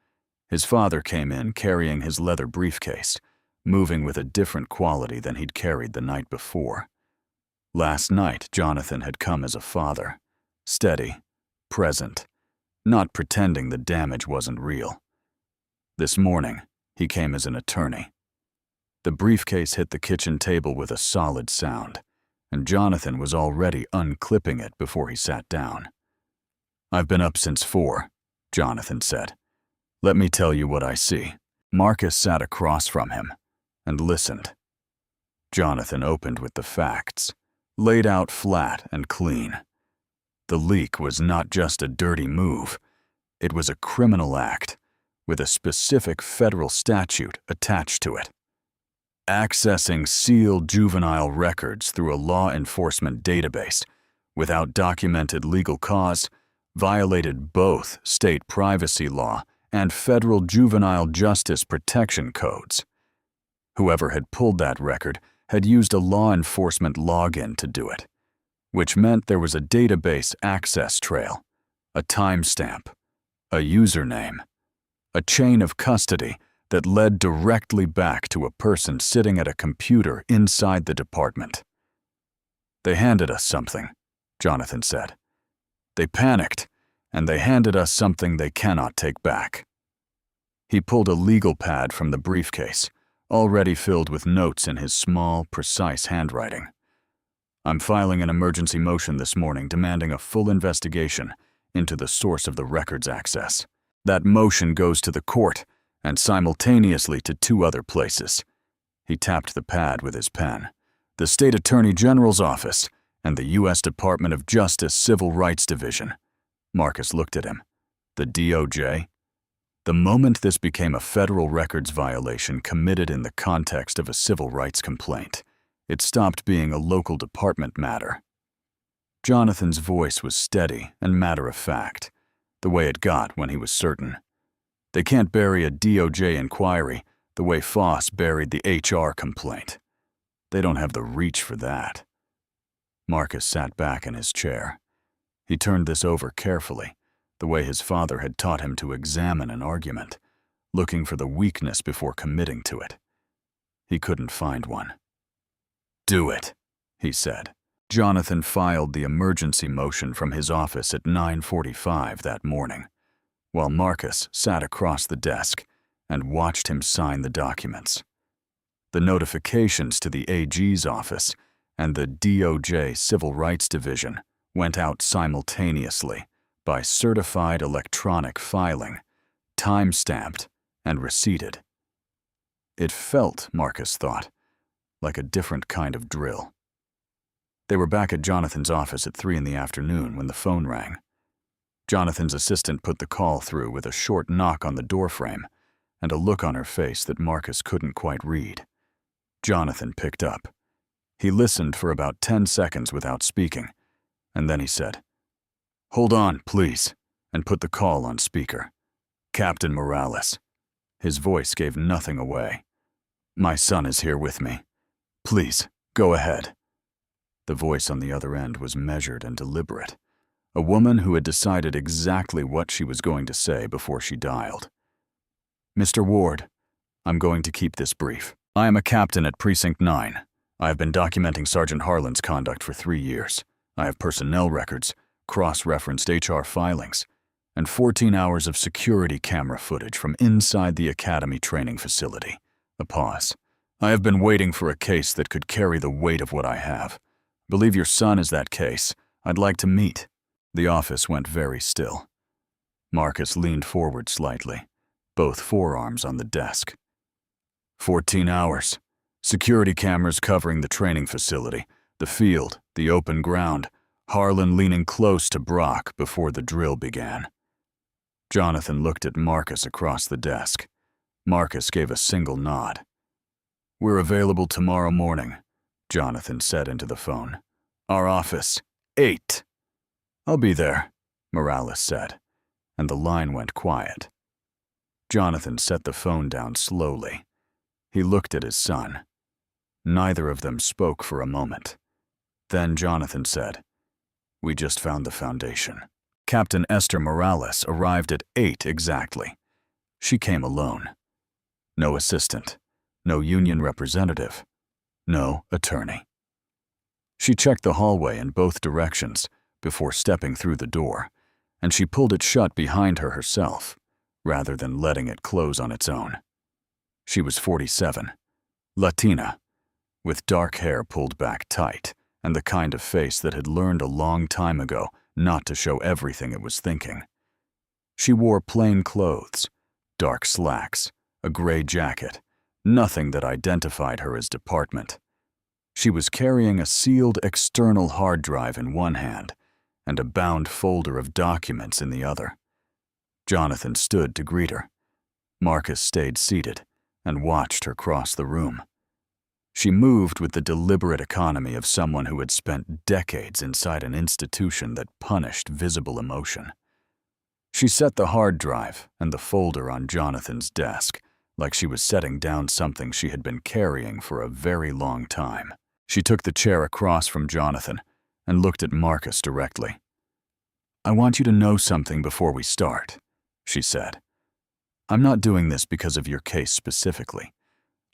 Speaker 1: His father came in carrying his leather briefcase, moving with a different quality than he'd carried the night before. Last night, Jonathan had come as a father, steady, present, not pretending the damage wasn't real. This morning, he came as an attorney. The briefcase hit the kitchen table with a solid sound, and Jonathan was already unclipping it before he sat down. "I've been up since 4, Jonathan said. "Let me tell you what I see." Marcus sat across from him and listened. Jonathan opened with the facts, laid out flat and clean. The leak was not just a dirty move. It was a criminal act with a specific federal statute attached to it. Accessing sealed juvenile records through a law enforcement database without documented legal cause violated both state privacy law and federal juvenile justice protection codes. Whoever had pulled that record had used a law enforcement login to do it, which meant there was a database access trail, a timestamp, a username, a chain of custody that led directly back to a person sitting at a computer inside the department. "They handed us something," Jonathan said. "They panicked, and they handed us something they cannot take back." He pulled a legal pad from the briefcase, already filled with notes in his small, precise handwriting. I'm filing an emergency motion this morning demanding a full investigation into the source of the records access. That motion goes to the court and simultaneously to 2 other places. He tapped the pad with his pen. The State Attorney General's office and the U.S. Department of Justice Civil Rights Division. Marcus looked at him. The DOJ? The moment this became a federal records violation committed in the context of a civil rights complaint, it stopped being a local department matter. Jonathan's voice was steady and matter-of-fact, the way it got when he was certain. They can't bury a DOJ inquiry the way Foss buried the HR complaint. They don't have the reach for that. Marcus sat back in his chair. He turned this over carefully, the way his father had taught him to examine an argument, looking for the weakness before committing to it. He couldn't find one. "Do it," he said. Jonathan filed the emergency motion from his office at 9:45 that morning, while Marcus sat across the desk and watched him sign the documents. The notifications to the AG's office and the DOJ Civil Rights Division went out simultaneously by certified electronic filing, time-stamped and receipted. It felt, Marcus thought, like a different kind of drill. They were back at Jonathan's office at 3 in the afternoon when the phone rang. Jonathan's assistant put the call through with a short knock on the doorframe and a look on her face that Marcus couldn't quite read. Jonathan picked up. He listened for about 10 seconds without speaking, and then he said, "Hold on, please," and put the call on speaker. "Captain Morales." His voice gave nothing away. "My son is here with me. Please, go ahead." The voice on the other end was measured and deliberate, a woman who had decided exactly what she was going to say before she dialed. "Mr. Ward, I'm going to keep this brief. I am a captain at Precinct 9. I have been documenting Sergeant Harlan's conduct for 3 years. I have personnel records, cross-referenced HR filings, and 14 hours of security camera footage from inside the Academy training facility." A pause. "I have been waiting for a case that could carry the weight of what I have. Believe your son is that case. I'd like to meet." The office went very still. Marcus leaned forward slightly, both forearms on the desk. 14 hours. Security cameras covering the training facility, the field, the open ground, Harlan leaning close to Brock before the drill began. Jonathan looked at Marcus across the desk. Marcus gave a single nod. "We're available tomorrow morning," Jonathan said into the phone. "Our office, 8. "I'll be there," Morales said, and the line went quiet. Jonathan set the phone down slowly. He looked at his son. Neither of them spoke for a moment. Then Jonathan said, "We just found the foundation." Captain Esther Morales arrived at 8 exactly. She came alone. No assistant, no union representative, no attorney. She checked the hallway in both directions before stepping through the door, and she pulled it shut behind her herself, rather than letting it close on its own. She was 47, Latina, with dark hair pulled back tight, and the kind of face that had learned a long time ago not to show everything it was thinking. She wore plain clothes, dark slacks, a gray jacket, nothing that identified her as department. She was carrying a sealed external hard drive in one hand and a bound folder of documents in the other. Jonathan stood to greet her. Marcus stayed seated and watched her cross the room. She moved with the deliberate economy of someone who had spent decades inside an institution that punished visible emotion. She set the hard drive and the folder on Jonathan's desk, like she was setting down something she had been carrying for a very long time. She took the chair across from Jonathan and looked at Marcus directly. "I want you to know something before we start," she said. "I'm not doing this because of your case specifically.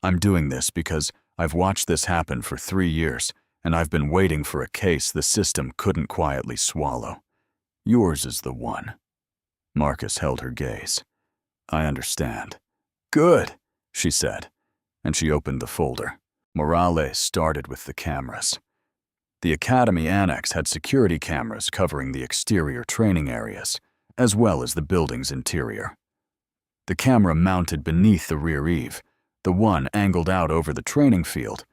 Speaker 1: I'm doing this because I've watched this happen for 3 years, and I've been waiting for a case the system couldn't quietly swallow. Yours is the one." Marcus held her gaze. "I understand." "Good," she said, and she opened the folder. Morales started with the cameras. The academy annex had security cameras covering the exterior training areas, as well as the building's interior. The camera mounted beneath the rear eave, the one angled out over the training field,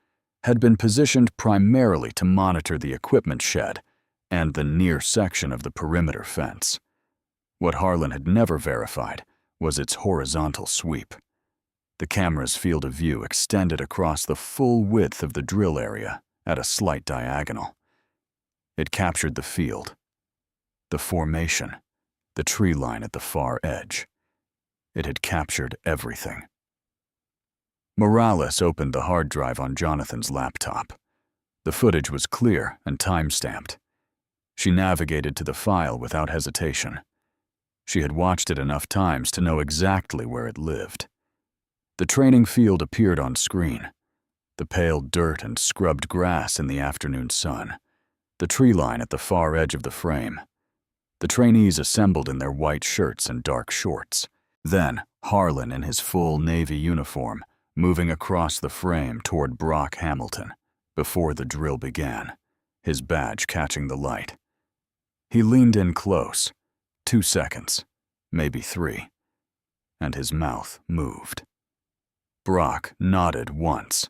Speaker 1: had been positioned primarily to monitor the equipment shed and the near section of the perimeter fence. What Harlan had never verified was its horizontal sweep. The camera's field of view extended across the full width of the drill area at a slight diagonal. It captured the field, the formation, the tree line at the far edge. It had captured everything. Morales opened the hard drive on Jonathan's laptop. The footage was clear and time-stamped. She navigated to the file without hesitation. She had watched it enough times to know exactly where it lived. The training field appeared on screen. The pale dirt and scrubbed grass in the afternoon sun. The tree line at the far edge of the frame. The trainees assembled in their white shirts and dark shorts. Then, Harlan in his full Navy uniform, moving across the frame toward Brock Hamilton, before the drill began, his badge catching the light. He leaned in close, 2 seconds, maybe 3, and his mouth moved. Brock nodded once.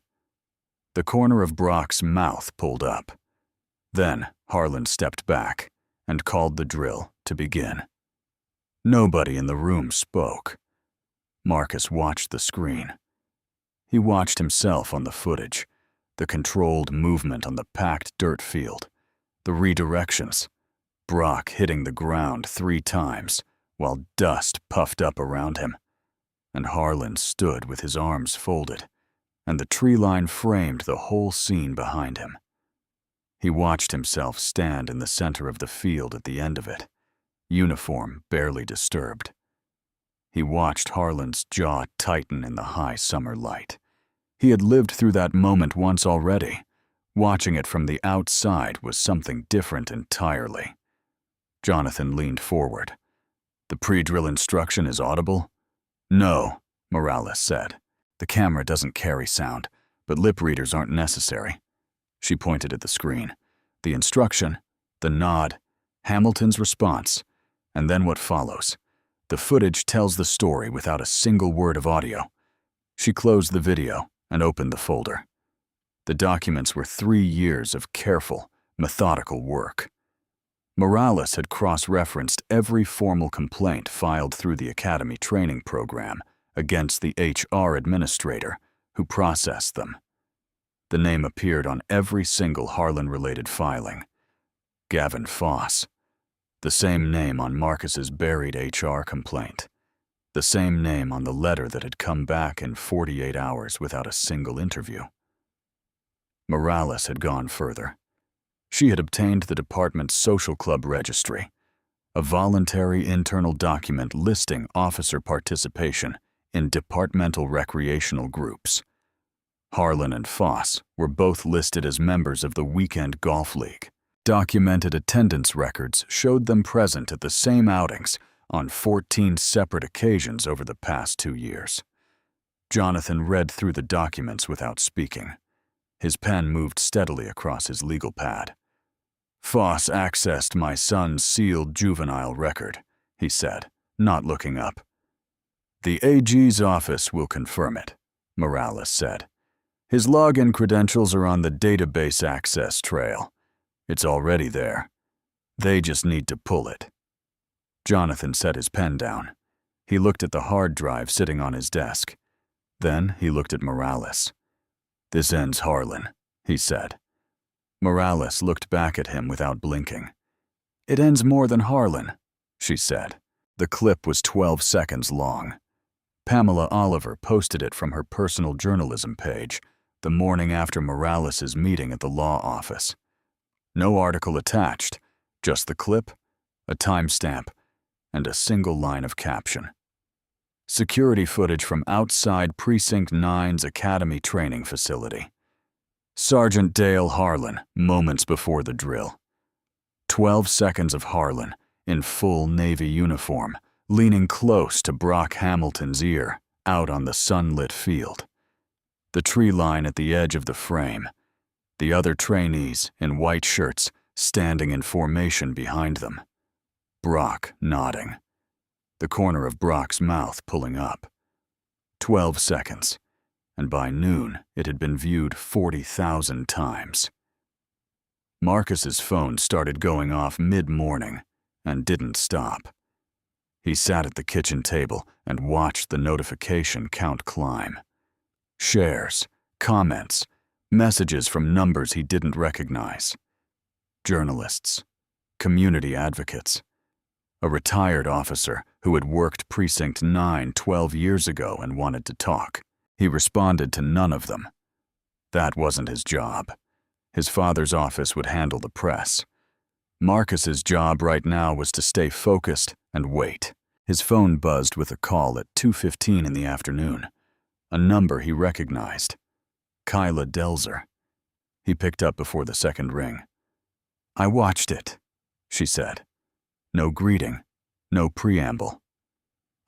Speaker 1: The corner of Brock's mouth pulled up. Then Harlan stepped back and called the drill to begin. Nobody in the room spoke. Marcus watched the screen. He watched himself on the footage, the controlled movement on the packed dirt field, the redirections, Brock hitting the ground 3 times while dust puffed up around him, and Harlan stood with his arms folded, and the tree line framed the whole scene behind him. He watched himself stand in the center of the field at the end of it, uniform barely disturbed. He watched Harlan's jaw tighten in the high summer light. He had lived through that moment once already. Watching it from the outside was something different entirely. Jonathan leaned forward. "The pre-drill instruction is audible?" "No," Morales said. "The camera doesn't carry sound, but lip readers aren't necessary." She pointed at the screen. The instruction, the nod, Hamilton's response, and then what follows. The footage tells the story without a single word of audio. She closed the video and opened the folder. The documents were 3 years of careful, methodical work. Morales had cross-referenced every formal complaint filed through the Academy training program against the HR administrator who processed them. The name appeared on every single Harlan-related filing. Gavin Foss. The same name on Marcus's buried HR complaint. The same name on the letter that had come back in 48 hours without a single interview. Morales had gone further. She had obtained the department's social club registry, a voluntary internal document listing officer participation in departmental recreational groups. Harlan and Foss were both listed as members of the Weekend Golf League. Documented attendance records showed them present at the same outings on 14 separate occasions over the past 2 years. Jonathan read through the documents without speaking. His pen moved steadily across his legal pad. "Foss accessed my son's sealed juvenile record," he said, not looking up. "The AG's office will confirm it," Morales said. "His login credentials are on the database access trail. It's already there. They just need to pull it." Jonathan set his pen down. He looked at the hard drive sitting on his desk. Then he looked at Morales. "This ends Harlan," he said. Morales looked back at him without blinking. "It ends more than Harlan," she said. The clip was 12 seconds long. Pamela Oliver posted it from her personal journalism page the morning after Morales's meeting at the law office. No article attached, just the clip, a timestamp, and a single line of caption. Security footage from outside Precinct 9's Academy training facility. Sergeant Dale Harlan, moments before the drill. 12 seconds of Harlan, in full Navy uniform, leaning close to Brock Hamilton's ear, out on the sunlit field. The tree line at the edge of the frame. The other trainees, in white shirts, standing in formation behind them. Brock nodding. The corner of Brock's mouth pulling up. 12 seconds, and by noon it had been viewed 40,000 times. Marcus's phone started going off mid-morning and didn't stop. He sat at the kitchen table and watched the notification count climb. Shares, comments, messages from numbers he didn't recognize. Journalists, community advocates, a retired officer who had worked Precinct 9 12 years ago and wanted to talk. He responded to none of them. That wasn't his job. His father's office would handle the press. Marcus's job right now was to stay focused and wait. His phone buzzed with a call at 2:15 in the afternoon, a number he recognized. Kyla Delzer. He picked up before the second ring. "I watched it," she said. No greeting, no preamble.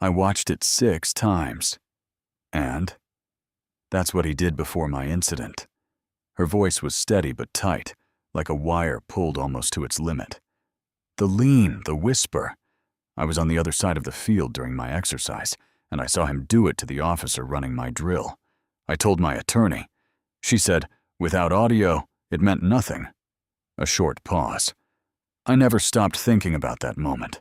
Speaker 1: "I watched it 6 times. And?" "That's what he did before my incident." Her voice was steady but tight, like a wire pulled almost to its limit. The lean, the whisper. I was on the other side of the field during my exercise, and I saw him do it to the officer running my drill. I told my attorney. She said, without audio, it meant nothing. A short pause. I never stopped thinking about that moment.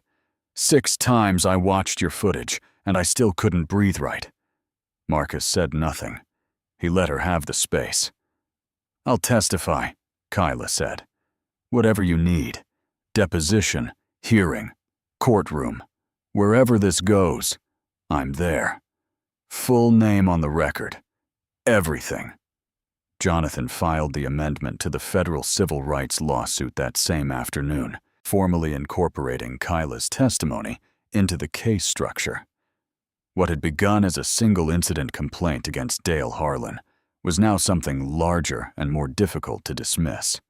Speaker 1: 6 times I watched your footage, and I still couldn't breathe right. Marcus said nothing. He let her have the space. "I'll testify," Kyla said. "Whatever you need. Deposition, hearing, courtroom. Wherever this goes, I'm there. Full name on the record. Everything." Jonathan filed the amendment to the federal civil rights lawsuit that same afternoon, formally incorporating Kyla's testimony into the case structure. What had begun as a single incident complaint against Dale Harlan was now something larger and more difficult to dismiss.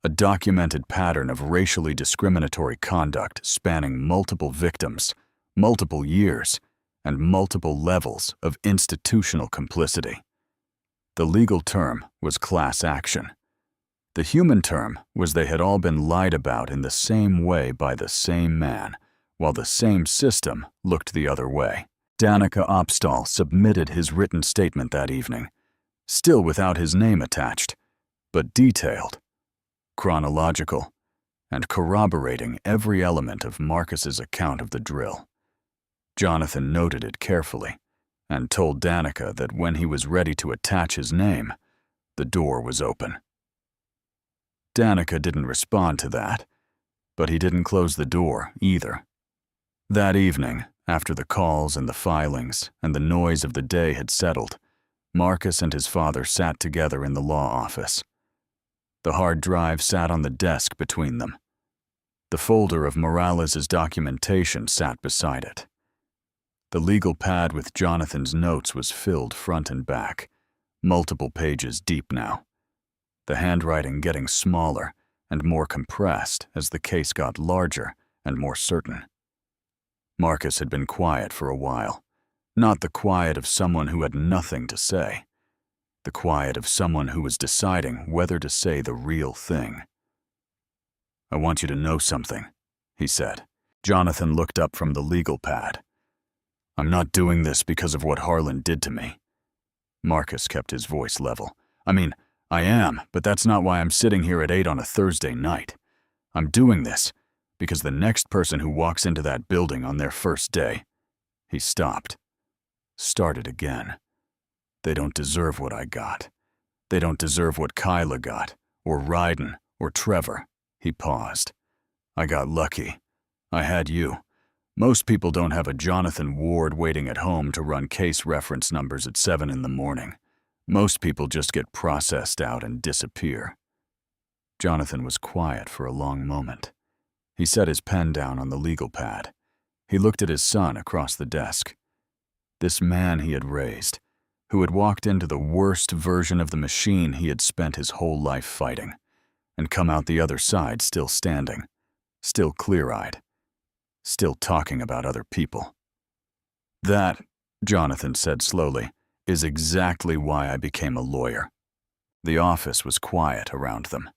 Speaker 1: A documented pattern of racially discriminatory conduct spanning multiple victims, multiple years, and multiple levels of institutional complicity. The legal term was class action. The human term was they had all been lied about in the same way by the same man, while the same system looked the other way. Danica Opstall submitted his written statement that evening, still without his name attached, but detailed, chronological, and corroborating every element of Marcus's account of the drill. Jonathan noted it carefully and told Danica that when he was ready to attach his name, the door was open. Danica didn't respond to that, but he didn't close the door either. That evening, after the calls and the filings and the noise of the day had settled, Marcus and his father sat together in the law office. The hard drive sat on the desk between them. The folder of Morales' documentation sat beside it. The legal pad with Jonathan's notes was filled front and back, multiple pages deep now. The handwriting getting smaller and more compressed as the case got larger and more certain. Marcus had been quiet for a while, not the quiet of someone who had nothing to say, the quiet of someone who was deciding whether to say the real thing. "I want you to know something," he said. Jonathan looked up from the legal pad. "I'm not doing this because of what Harlan did to me." Marcus kept his voice level. "I mean, I am, but that's not why I'm sitting here at 8 on a Thursday night. I'm doing this because the next person who walks into that building on their first day..." He stopped. Started again. "They don't deserve what I got. They don't deserve what Kyla got, or Ryden, or Trevor." He paused. "I got lucky. I had you. Most people don't have a Jonathan Ward waiting at home to run case reference numbers at 7 in the morning. Most people just get processed out and disappear." Jonathan was quiet for a long moment. He set his pen down on the legal pad. He looked at his son across the desk. This man he had raised, who had walked into the worst version of the machine he had spent his whole life fighting, and come out the other side still standing, still clear-eyed, still talking about other people. "That," Jonathan said slowly, is exactly why I became a lawyer." The office was quiet around them.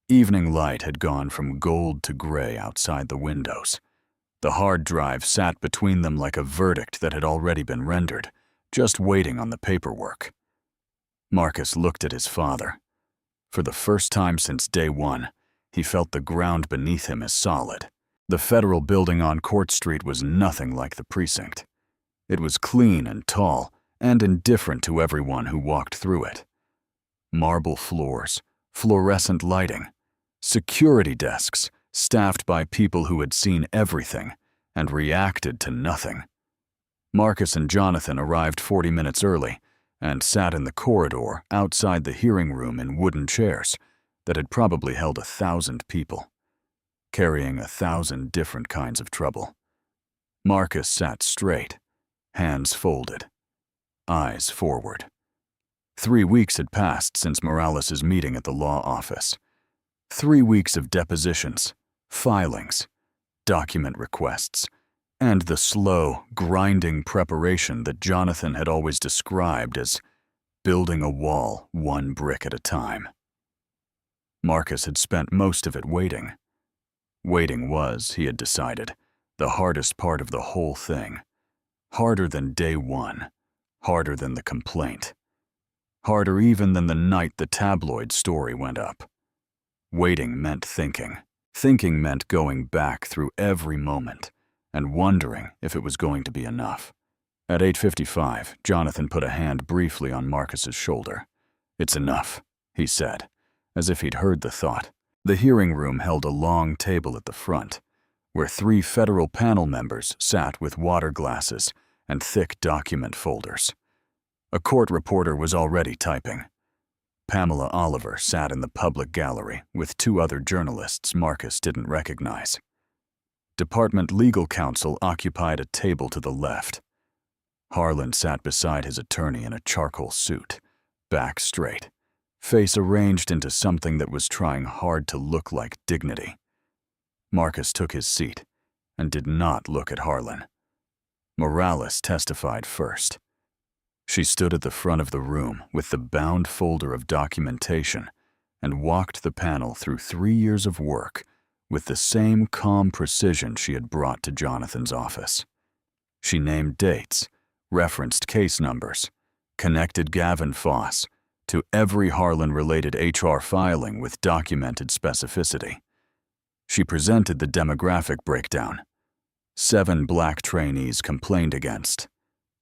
Speaker 1: Evening light had gone from gold to gray outside the windows. The hard drive sat between them like a verdict that had already been rendered, just waiting on the paperwork. Marcus looked at his father. For the first time since day one, he felt the ground beneath him as solid. The federal building on Court Street was nothing like the precinct. It was clean and tall, and indifferent to everyone who walked through it. Marble floors, fluorescent lighting, security desks staffed by people who had seen everything and reacted to nothing. Marcus and Jonathan arrived 40 minutes early and sat in the corridor outside the hearing room in wooden chairs that had probably held 1,000 people, carrying 1,000 different kinds of trouble. Marcus sat straight, hands folded, eyes forward. 3 weeks had passed since Morales' meeting at the law office. 3 weeks of depositions, filings, document requests, and the slow, grinding preparation that Jonathan had always described as building a wall 1 brick at a time. Marcus had spent most of it waiting. Waiting was, he had decided, the hardest part of the whole thing. Harder than day one, harder than the complaint. Harder even than the night the tabloid story went up. Waiting meant thinking. Thinking meant going back through every moment and wondering if it was going to be enough. At 8:55, Jonathan put a hand briefly on Marcus's shoulder. "It's enough," he said, as if he'd heard the thought. The hearing room held a long table at the front, where 3 federal panel members sat with water glasses and thick document folders. A court reporter was already typing. Pamela Oliver sat in the public gallery with 2 other journalists Marcus didn't recognize. Department legal counsel occupied a table to the left. Harlan sat beside his attorney in a charcoal suit, back straight, face arranged into something that was trying hard to look like dignity. Marcus took his seat and did not look at Harlan. Morales testified first. She stood at the front of the room with the bound folder of documentation and walked the panel through 3 years of work with the same calm precision she had brought to Jonathan's office. She named dates, referenced case numbers, connected Gavin Foss to every Harlan-related HR filing with documented specificity. She presented the demographic breakdown. 7 black trainees complained against,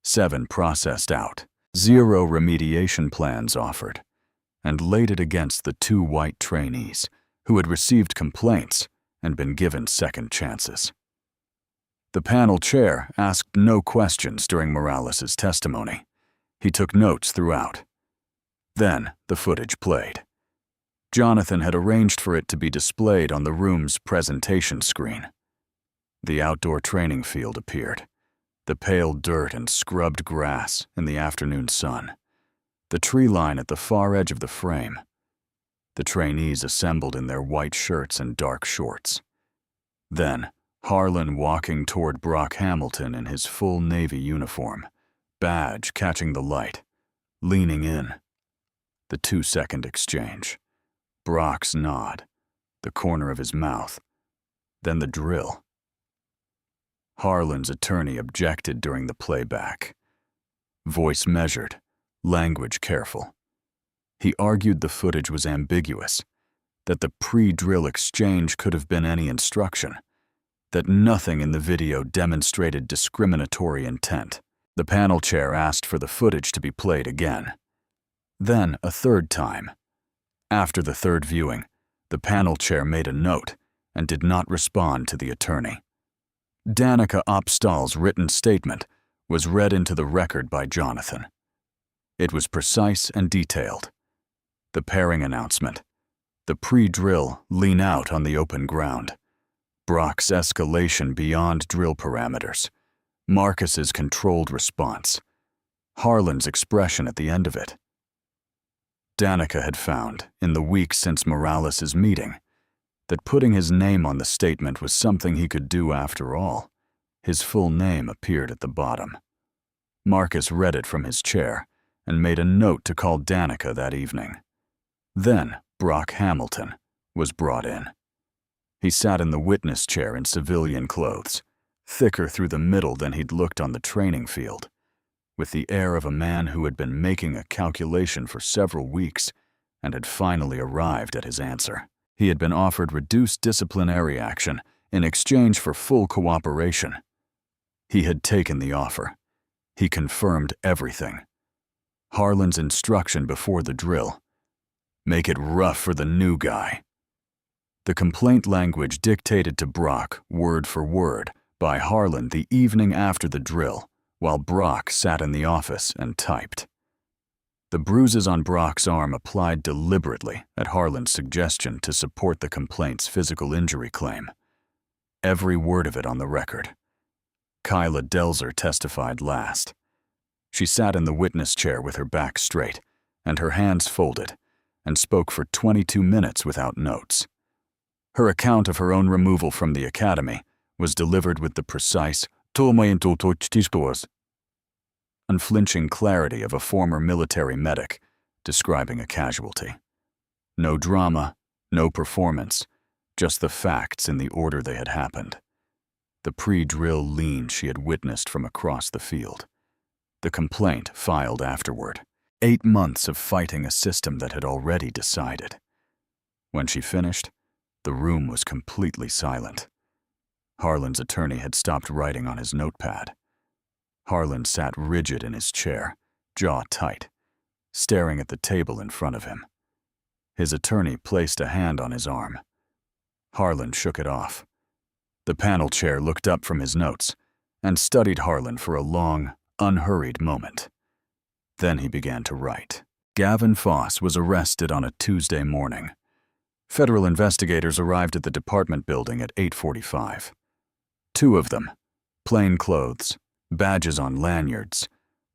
Speaker 1: 7 processed out, 0 remediation plans offered, and laid it against the 2 white trainees who had received complaints and been given second chances. The panel chair asked no questions during Morales' testimony. He took notes throughout. Then the footage played. Jonathan had arranged for it to be displayed on the room's presentation screen. The outdoor training field appeared, the pale dirt and scrubbed grass in the afternoon sun, the tree line at the far edge of the frame. The trainees assembled in their white shirts and dark shorts. Then, Harlan walking toward Brock Hamilton in his full Navy uniform, badge catching the light, leaning in. The 2-second exchange. Brock's nod, the corner of his mouth, then the drill. Harlan's attorney objected during the playback. Voice measured, language careful. He argued the footage was ambiguous, that the pre-drill exchange could have been any instruction, that nothing in the video demonstrated discriminatory intent. The panel chair asked for the footage to be played again. Then a 3rd time. After the 3rd viewing, the panel chair made a note and did not respond to the attorney. Danica Opstahl's written statement was read into the record by Jonathan. It was precise and detailed. The pairing announcement, the pre-drill lean out on the open ground, Brock's escalation beyond drill parameters, Marcus's controlled response, Harlan's expression at the end of it. Danica had found, in the weeks since Morales' meeting, that putting his name on the statement was something he could do after all. His full name appeared at the bottom. Marcus read it from his chair and made a note to call Danica that evening. Then Brock Hamilton was brought in. He sat in the witness chair in civilian clothes, thicker through the middle than he'd looked on the training field, with the air of a man who had been making a calculation for several weeks and had finally arrived at his answer. He had been offered reduced disciplinary action in exchange for full cooperation. He had taken the offer. He confirmed everything. Harlan's instruction before the drill: make it rough for the new guy. The complaint language dictated to Brock, word for word, by Harlan the evening after the drill, while Brock sat in the office and typed. The bruises on Brock's arm applied deliberately at Harlan's suggestion to support the complaint's physical injury claim. Every word of it on the record. Kyla Delzer testified last. She sat in the witness chair with her back straight and her hands folded, and spoke for 22 minutes without notes. Her account of her own removal from the academy was delivered with the precise, unflinching clarity of a former military medic describing a casualty. No drama, no performance, just the facts in the order they had happened. The pre-drill lean she had witnessed from across the field. The complaint filed afterward. 8 months of fighting a system that had already decided. When she finished, the room was completely silent. Harlan's attorney had stopped writing on his notepad. Harlan sat rigid in his chair, jaw tight, staring at the table in front of him. His attorney placed a hand on his arm. Harlan shook it off. The panel chair looked up from his notes and studied Harlan for a long, unhurried moment. Then he began to write. Gavin Foss was arrested on a Tuesday morning. Federal investigators arrived at the department building at 8:45. 2 of them, plain clothes, badges on lanyards,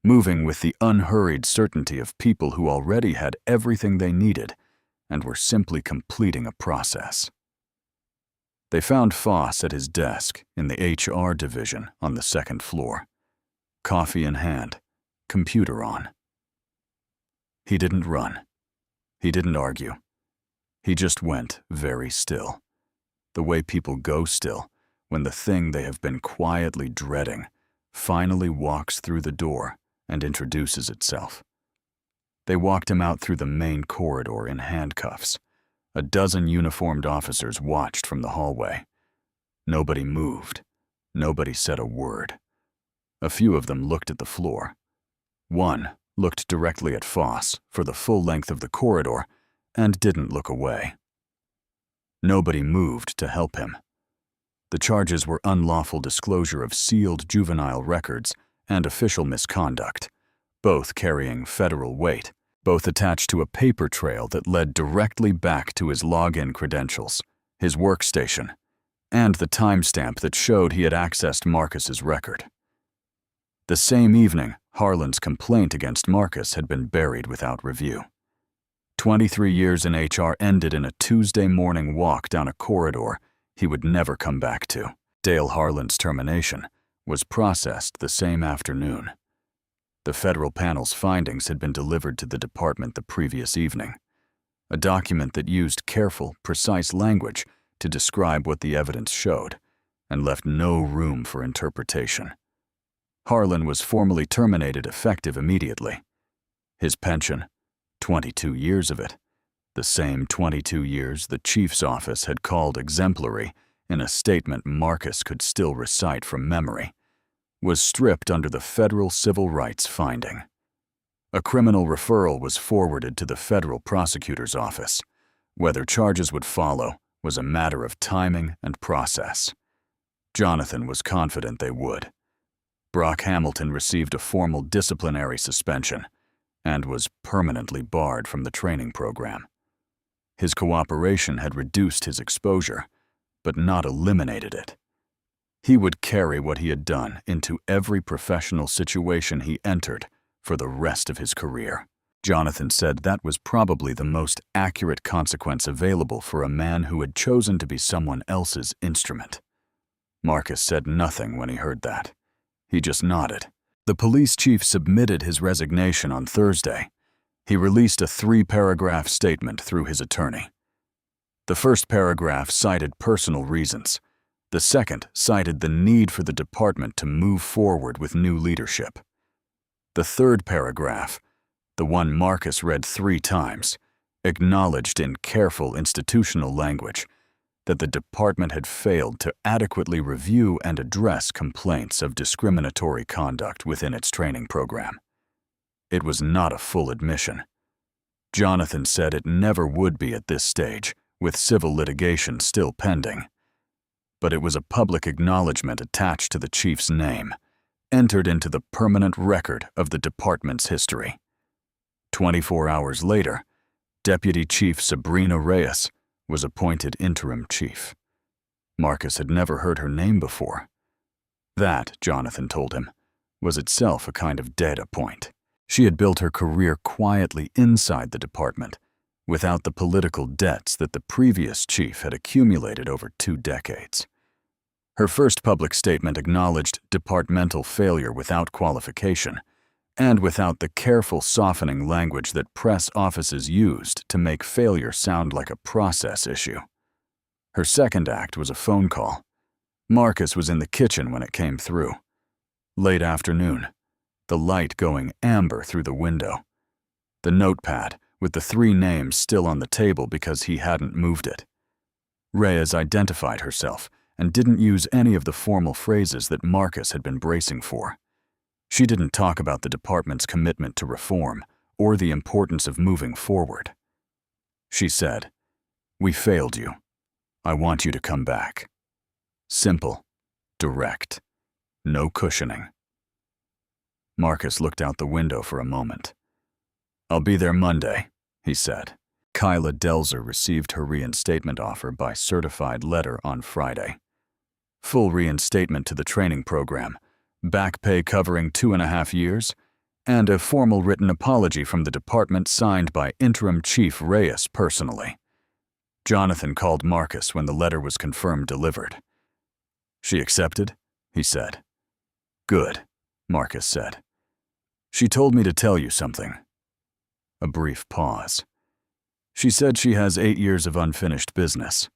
Speaker 1: moving with the unhurried certainty of people who already had everything they needed and were simply completing a process. They found Foss at his desk in the HR division on the 2nd floor, coffee in hand, computer on. He didn't run. He didn't argue. He just went very still, the way people go still when the thing they have been quietly dreading finally walks through the door and introduces itself. They walked him out through the main corridor in handcuffs. A dozen uniformed officers watched from the hallway. Nobody moved. Nobody said a word. A few of them looked at the floor. One looked directly at Foss for the full length of the corridor and didn't look away. Nobody moved to help him. The charges were unlawful disclosure of sealed juvenile records and official misconduct, both carrying federal weight, both attached to a paper trail that led directly back to his login credentials, his workstation, and the timestamp that showed he had accessed Marcus's record. The same evening, Harlan's complaint against Marcus had been buried without review. 23 years in HR ended in a Tuesday morning walk down a corridor he would never come back to. Dale Harlan's termination was processed the same afternoon. The federal panel's findings had been delivered to the department the previous evening, a document that used careful, precise language to describe what the evidence showed and left no room for interpretation. Harlan was formally terminated effective immediately. His pension, 22 years of it, the same 22 years the chief's office had called exemplary in a statement Marcus could still recite from memory, was stripped under the federal civil rights finding. A criminal referral was forwarded to the federal prosecutor's office. Whether charges would follow was a matter of timing and process. Jonathan was confident they would. Brock Hamilton received a formal disciplinary suspension and was permanently barred from the training program. His cooperation had reduced his exposure, but not eliminated it. He would carry what he had done into every professional situation he entered for the rest of his career. Jonathan said that was probably the most accurate consequence available for a man who had chosen to be someone else's instrument. Marcus said nothing when he heard that. He just nodded. The police chief submitted his resignation on Thursday. He released a 3-paragraph statement through his attorney. The first paragraph cited personal reasons. The second cited the need for the department to move forward with new leadership. The third paragraph, the one Marcus read 3 times, acknowledged in careful institutional language that the department had failed to adequately review and address complaints of discriminatory conduct within its training program. It was not a full admission. Jonathan said it never would be at this stage, with civil litigation still pending. But it was a public acknowledgement attached to the chief's name, entered into the permanent record of the department's history. 24 hours later, Deputy Chief Sabrina Reyes was appointed interim chief. Marcus had never heard her name before. That, Jonathan told him, was itself a kind of data point. She had built her career quietly inside the department, without the political debts that the previous chief had accumulated over 2 decades. Her first public statement acknowledged departmental failure without qualification, and without the careful softening language that press offices used to make failure sound like a process issue. Her second act was a phone call. Marcus was in the kitchen when it came through. Late afternoon, the light going amber through the window. The notepad with the 3 names still on the table because he hadn't moved it. Reyes identified herself and didn't use any of the formal phrases that Marcus had been bracing for. She didn't talk about the department's commitment to reform or the importance of moving forward. She said, "We failed you. I want you to come back." Simple, direct, no cushioning. Marcus looked out the window for a moment. "I'll be there Monday," he said. Kyla Delzer received her reinstatement offer by certified letter on Friday. Full reinstatement to the training program, back pay covering 2.5 years, and a formal written apology from the department signed by Interim Chief Reyes personally. Jonathan called Marcus when the letter was confirmed delivered. "She accepted?" he said. "Good," Marcus said. "She told me to tell you something." A brief pause. "She said she has 8 years of unfinished business."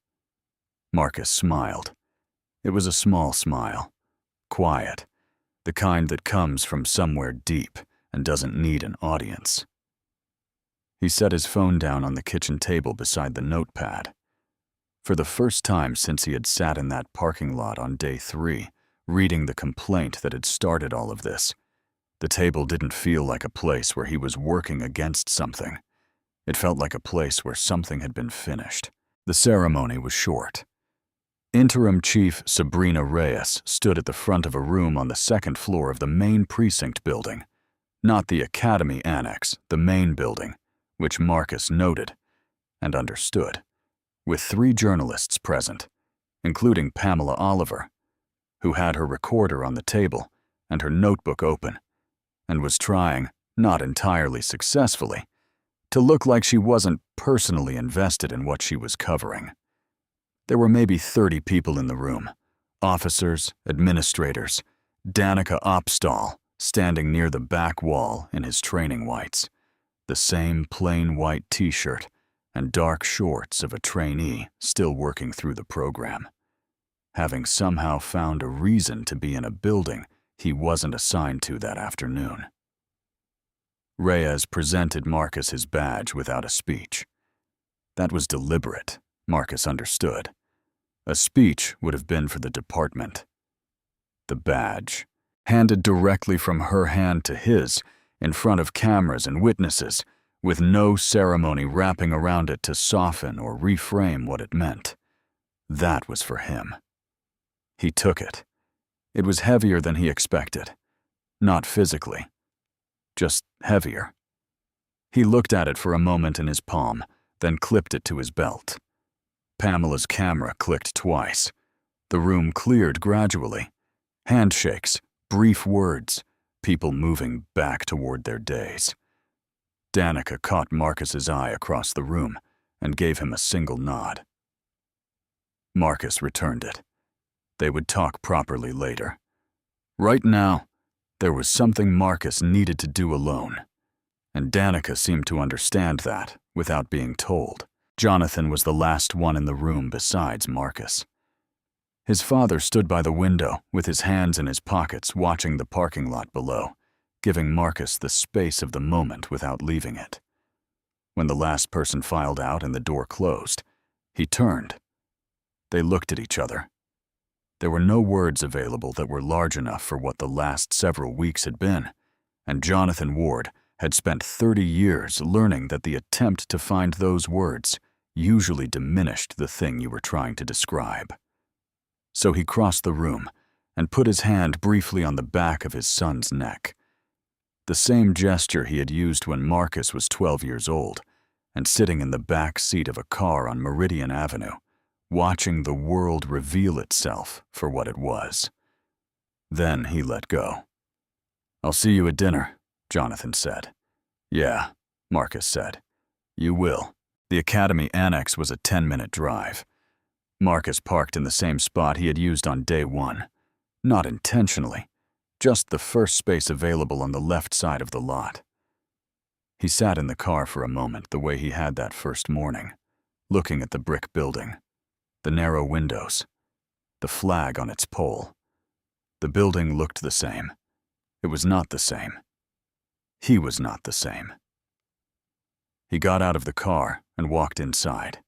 Speaker 1: Marcus smiled. It was a small smile, quiet, the kind that comes from somewhere deep and doesn't need an audience. He set his phone down on the kitchen table beside the notepad. For the first time since he had sat in that parking lot on day 3, reading the complaint that had started all of this, the table didn't feel like a place where he was working against something. It felt like a place where something had been finished. The ceremony was short. Interim Chief Sabrina Reyes stood at the front of a room on the 2nd floor of the main precinct building, not the Academy Annex, the main building, which Marcus noted and understood, with 3 journalists present, including Pamela Oliver, who had her recorder on the table and her notebook open, and was trying, not entirely successfully, to look like she wasn't personally invested in what she was covering. There were maybe 30 people in the room, officers, administrators, Danica Opstall standing near the back wall in his training whites, the same plain white t-shirt and dark shorts of a trainee still working through the program, having somehow found a reason to be in a building he wasn't assigned to that afternoon. Reyes presented Marcus his badge without a speech. That was deliberate, Marcus understood. A speech would have been for the department. The badge, handed directly from her hand to his, in front of cameras and witnesses, with no ceremony wrapping around it to soften or reframe what it meant. That was for him. He took it. It was heavier than he expected. Not physically, just heavier. He looked at it for a moment in his palm, then clipped it to his belt. Pamela's camera clicked twice. The room cleared gradually. Handshakes, brief words, people moving back toward their days. Danica caught Marcus's eye across the room and gave him a single nod. Marcus returned it. They would talk properly later. Right now, There was something Marcus needed to do alone, and Danica seemed to understand that without being told. Jonathan was the last one in the room besides Marcus. His father stood by the window with his hands in his pockets watching the parking lot below, giving Marcus the space of the moment without leaving it. When the last person filed out and the door closed, he turned. They looked at each other. There were no words available that were large enough for what the last several weeks had been, and Jonathan Ward had spent 30 years learning that the attempt to find those words usually diminished the thing you were trying to describe. So he crossed the room and put his hand briefly on the back of his son's neck. The same gesture he had used when Marcus was 12 years old and sitting in the back seat of a car on Meridian Avenue, watching the world reveal itself for what it was. Then he let go. "I'll see you at dinner," Jonathan said. "Yeah," Marcus said. "You will." The academy annex was a 10-minute drive. Marcus parked in the same spot he had used on day one. Not intentionally, just the first space available on the left side of the lot. He sat in the car for a moment the way he had that first morning, looking at the brick building, the narrow windows, the flag on its pole. The building looked the same. It was not the same. He was not the same. He got out of the car and walked inside.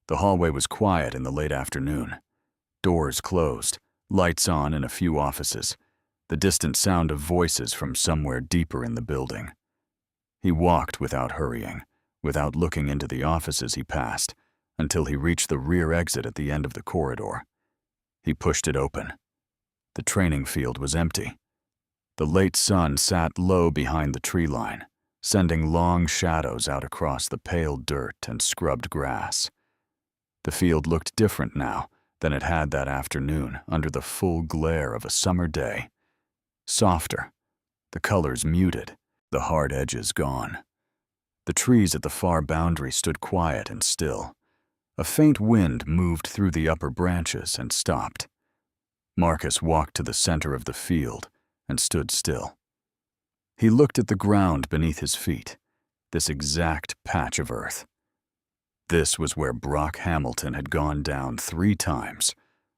Speaker 1: The hallway was quiet in the late afternoon. Doors closed, lights on in a few offices, the distant sound of voices from somewhere deeper in the building. He walked without hurrying, without looking into the offices he passed, until he reached the rear exit at the end of the corridor. He pushed it open. The training field was empty. The late sun sat low behind the tree line, sending long shadows out across the pale dirt and scrubbed grass. The field looked different now than it had that afternoon under the full glare of a summer day. Softer, the colors muted, the hard edges gone. The trees at the far boundary stood quiet and still. A faint wind moved through the upper branches and stopped. Marcus walked to the center of the field and stood still. He looked at the ground beneath his feet, this exact patch of earth. This was where Brock Hamilton had gone down 3 times,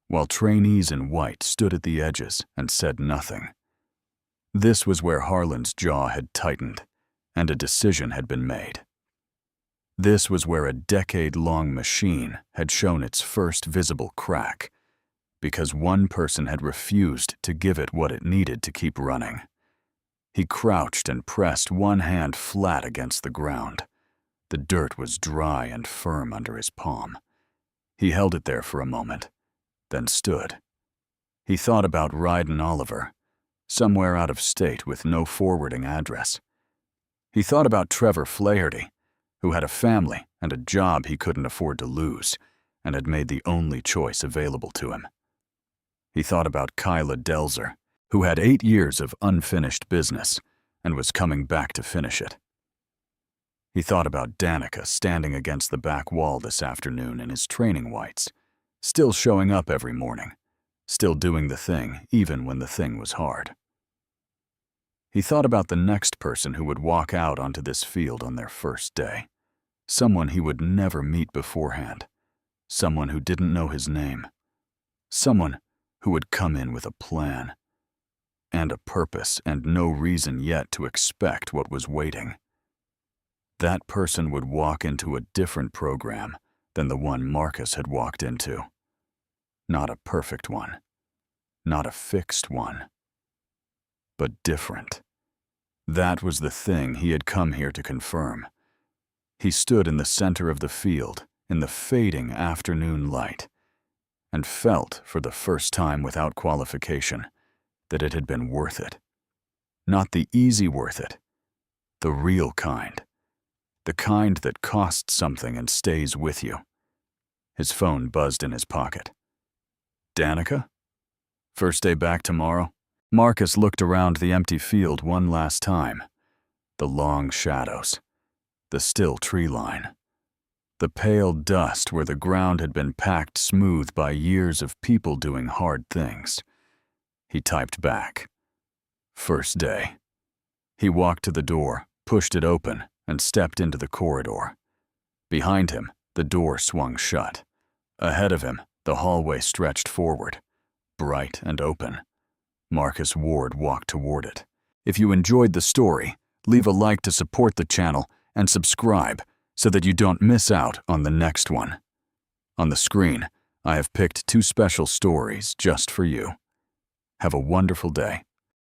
Speaker 1: while trainees in white stood at the edges and said nothing. This was where Harlan's jaw had tightened, and a decision had been made. This was where a decade-long machine had shown its first visible crack, because one person had refused to give it what it needed to keep running. He crouched and pressed one hand flat against the ground. The dirt was dry and firm under his palm. He held it there for a moment, then stood. He thought about Ryden Oliver, somewhere out of state with no forwarding address. He thought about Trevor Flaherty, who had a family and a job he couldn't afford to lose, and had made the only choice available to him. He thought about Kyla Delzer, who had 8 years of unfinished business and was coming back to finish it. He thought about Danica standing against the back wall this afternoon in his training whites, still showing up every morning, still doing the thing even when the thing was hard. He thought about the next person who would walk out onto this field on their first day, someone he would never meet beforehand, someone who didn't know his name, someone who would come in with a plan, and a purpose and no reason yet to expect what was waiting. That person would walk into a different program than the one Marcus had walked into. Not a perfect one, not a fixed one, but different. That was the thing he had come here to confirm. He stood in the center of the field in the fading afternoon light and felt for the first time without qualification that it had been worth it. Not the easy worth it, the real kind. The kind that costs something and stays with you. His phone buzzed in his pocket. Danica? First day back tomorrow? Marcus looked around the empty field one last time. The long shadows. The still tree line. The pale dust where the ground had been packed smooth by years of people doing hard things. He typed back. First day. He walked to the door, pushed it open, and stepped into the corridor. Behind him, the door swung shut. Ahead of him, the hallway stretched forward, bright and open. Marcus Ward walked toward it. If you enjoyed the story, leave a like to support the channel and subscribe so that you don't miss out on the next one. On the screen, I have picked 2 special stories just for you. Have a wonderful day.